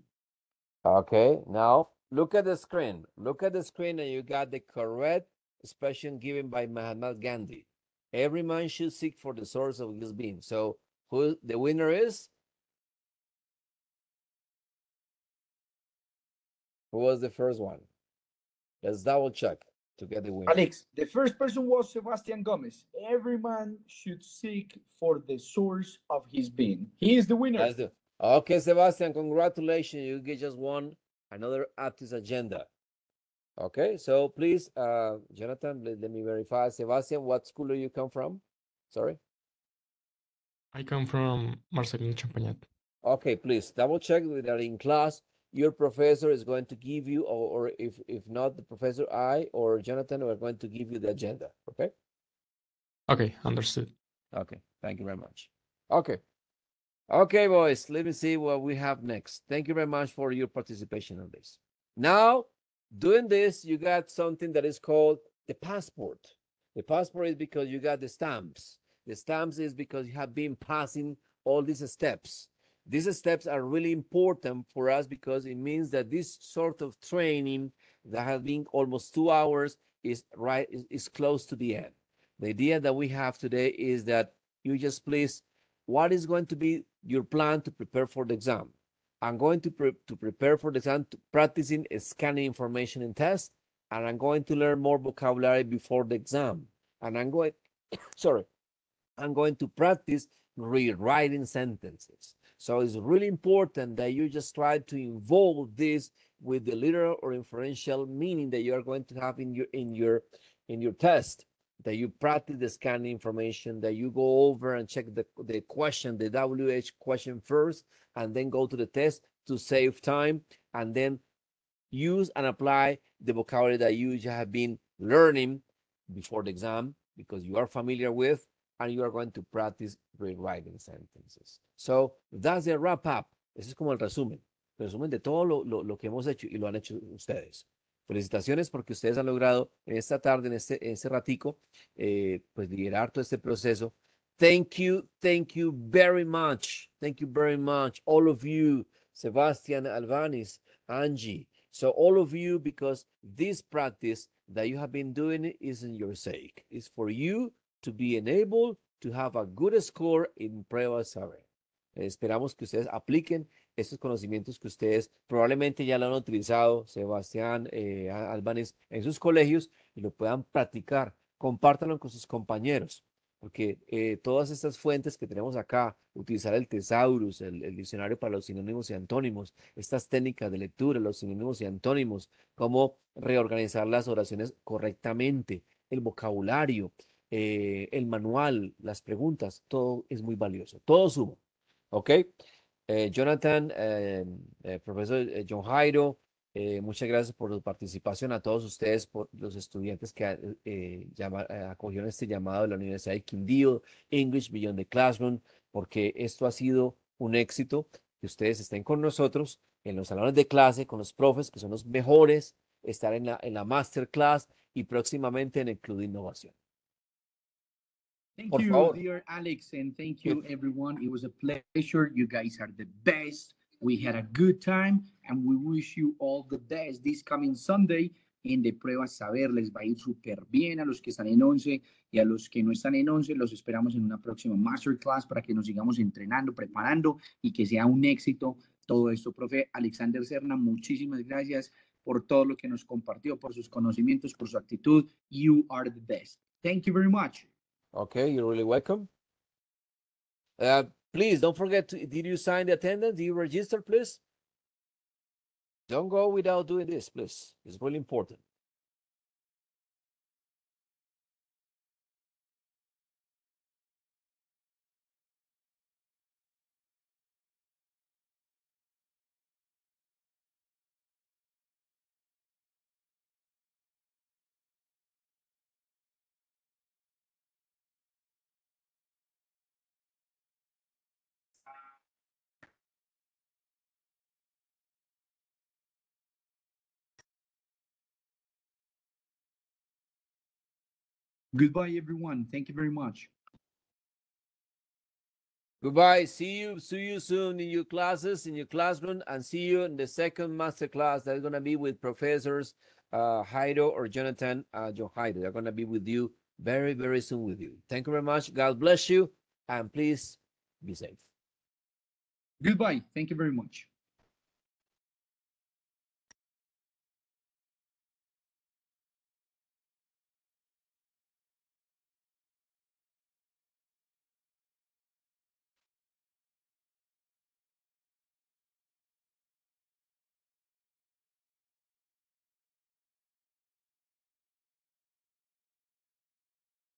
Speaker 1: Okay, now look at the screen. Look at the screen and you got the correct expression given by Mahatma Gandhi. Every man should seek for the source of his being. So who the winner is? Who was the first one? Let's double check to get the winner.
Speaker 2: Alex, the first person was Sebastian Gomez. Every man should seek for the source of his being. He is the winner.
Speaker 1: Okay, Sebastian, congratulations. You just won another Aptis agenda. Okay, so please, Jonathan, let me verify. Sebastian, what school do you come from? Sorry.
Speaker 6: I come from Marcelino Champagnat.
Speaker 1: Okay, please double check that in class your professor is going to give you, or if not the professor, I or Jonathan are going to give you the agenda. Okay.
Speaker 6: Okay, understood.
Speaker 1: Okay, thank you very much. Okay. Okay, boys, let me see what we have next. Thank you very much for your participation on this. Now, doing this, you got something that is called the passport. The passport is because you got the stamps. The stamps is because you have been passing all these steps. These steps are really important for us because it means that this sort of training that has been almost 2 hours is close to the end. The idea that we have today is that you just please, what is going to be your plan to prepare for the exam? I'm going to prepare for the exam, practicing scanning information in tests, and I'm going to learn more vocabulary before the exam. And I'm going, sorry, I'm going to practice rewriting sentences. So it's really important that you just try to involve this with the literal or inferential meaning that you are going to have in your test. That you practice the scanning information, that you go over and check the question, the WH question first, and then go to the test to save time, and then use and apply the vocabulary that you have been learning before the exam because you are familiar with, and you are going to practice rewriting sentences. So that's the wrap up. Ese es como el resumen de todo lo que hemos hecho y lo han hecho ustedes. Felicitaciones porque ustedes han logrado en esta tarde, en este ratico, pues liderar todo este proceso. Thank you very much. Thank you very much, all of you, Sebastian, Alvanis, Angie. So all of you, because this practice that you have been doing isn't your sake. It's for you to be enabled to have a good score in Pruebas Saber. Esperamos que ustedes apliquen estos conocimientos que ustedes probablemente ya lo han utilizado, Sebastián, Albanes, en sus colegios y lo puedan practicar. Compártanlo con sus compañeros, porque todas estas fuentes que tenemos acá, utilizar el thesaurus, el diccionario para los sinónimos y antónimos, estas técnicas de lectura, los sinónimos y antónimos, cómo reorganizar las oraciones correctamente, el vocabulario, el manual, las preguntas, todo es muy valioso, todo suma. ¿Ok? Jonathan, profesor John Jairo, muchas gracias por su participación, a todos ustedes, por los estudiantes que acogieron este llamado de la Universidad de Quindío, English Beyond the Classroom, porque esto ha sido un éxito, que ustedes estén con nosotros en los salones de clase, con los profes, que son los mejores, estar en la masterclass y próximamente en el Club de Innovación.
Speaker 2: Thank
Speaker 1: Por
Speaker 2: you,
Speaker 1: favor.
Speaker 2: dear Alex, and thank you, everyone. It was a pleasure. You guys are the best. We had a good time, and we wish you all the best this coming Sunday en de Pruebas Saber. Les va a ir súper bien a los que están en 11 y a los que no están en 11. Los esperamos en una próxima masterclass para que nos sigamos entrenando, preparando y que sea un éxito todo esto. Profe Alexander Serna, muchísimas gracias por todo lo que nos compartió, por sus conocimientos, por su actitud. You are the best. Thank you very much.
Speaker 1: Okay, you're really welcome. Please don't forget did you sign the attendance? Did you register, please? Don't go without doing this, please. It's really important.
Speaker 2: Goodbye, everyone. Thank you very much.
Speaker 1: Goodbye. See you soon in your classes, in your classroom, and see you in the second master class that's gonna be with professors Jairo or Jonathan. John Jairo. They're gonna be with you very, very soon with you. Thank you very much. God bless you, and please be safe.
Speaker 2: Goodbye. Thank you very much.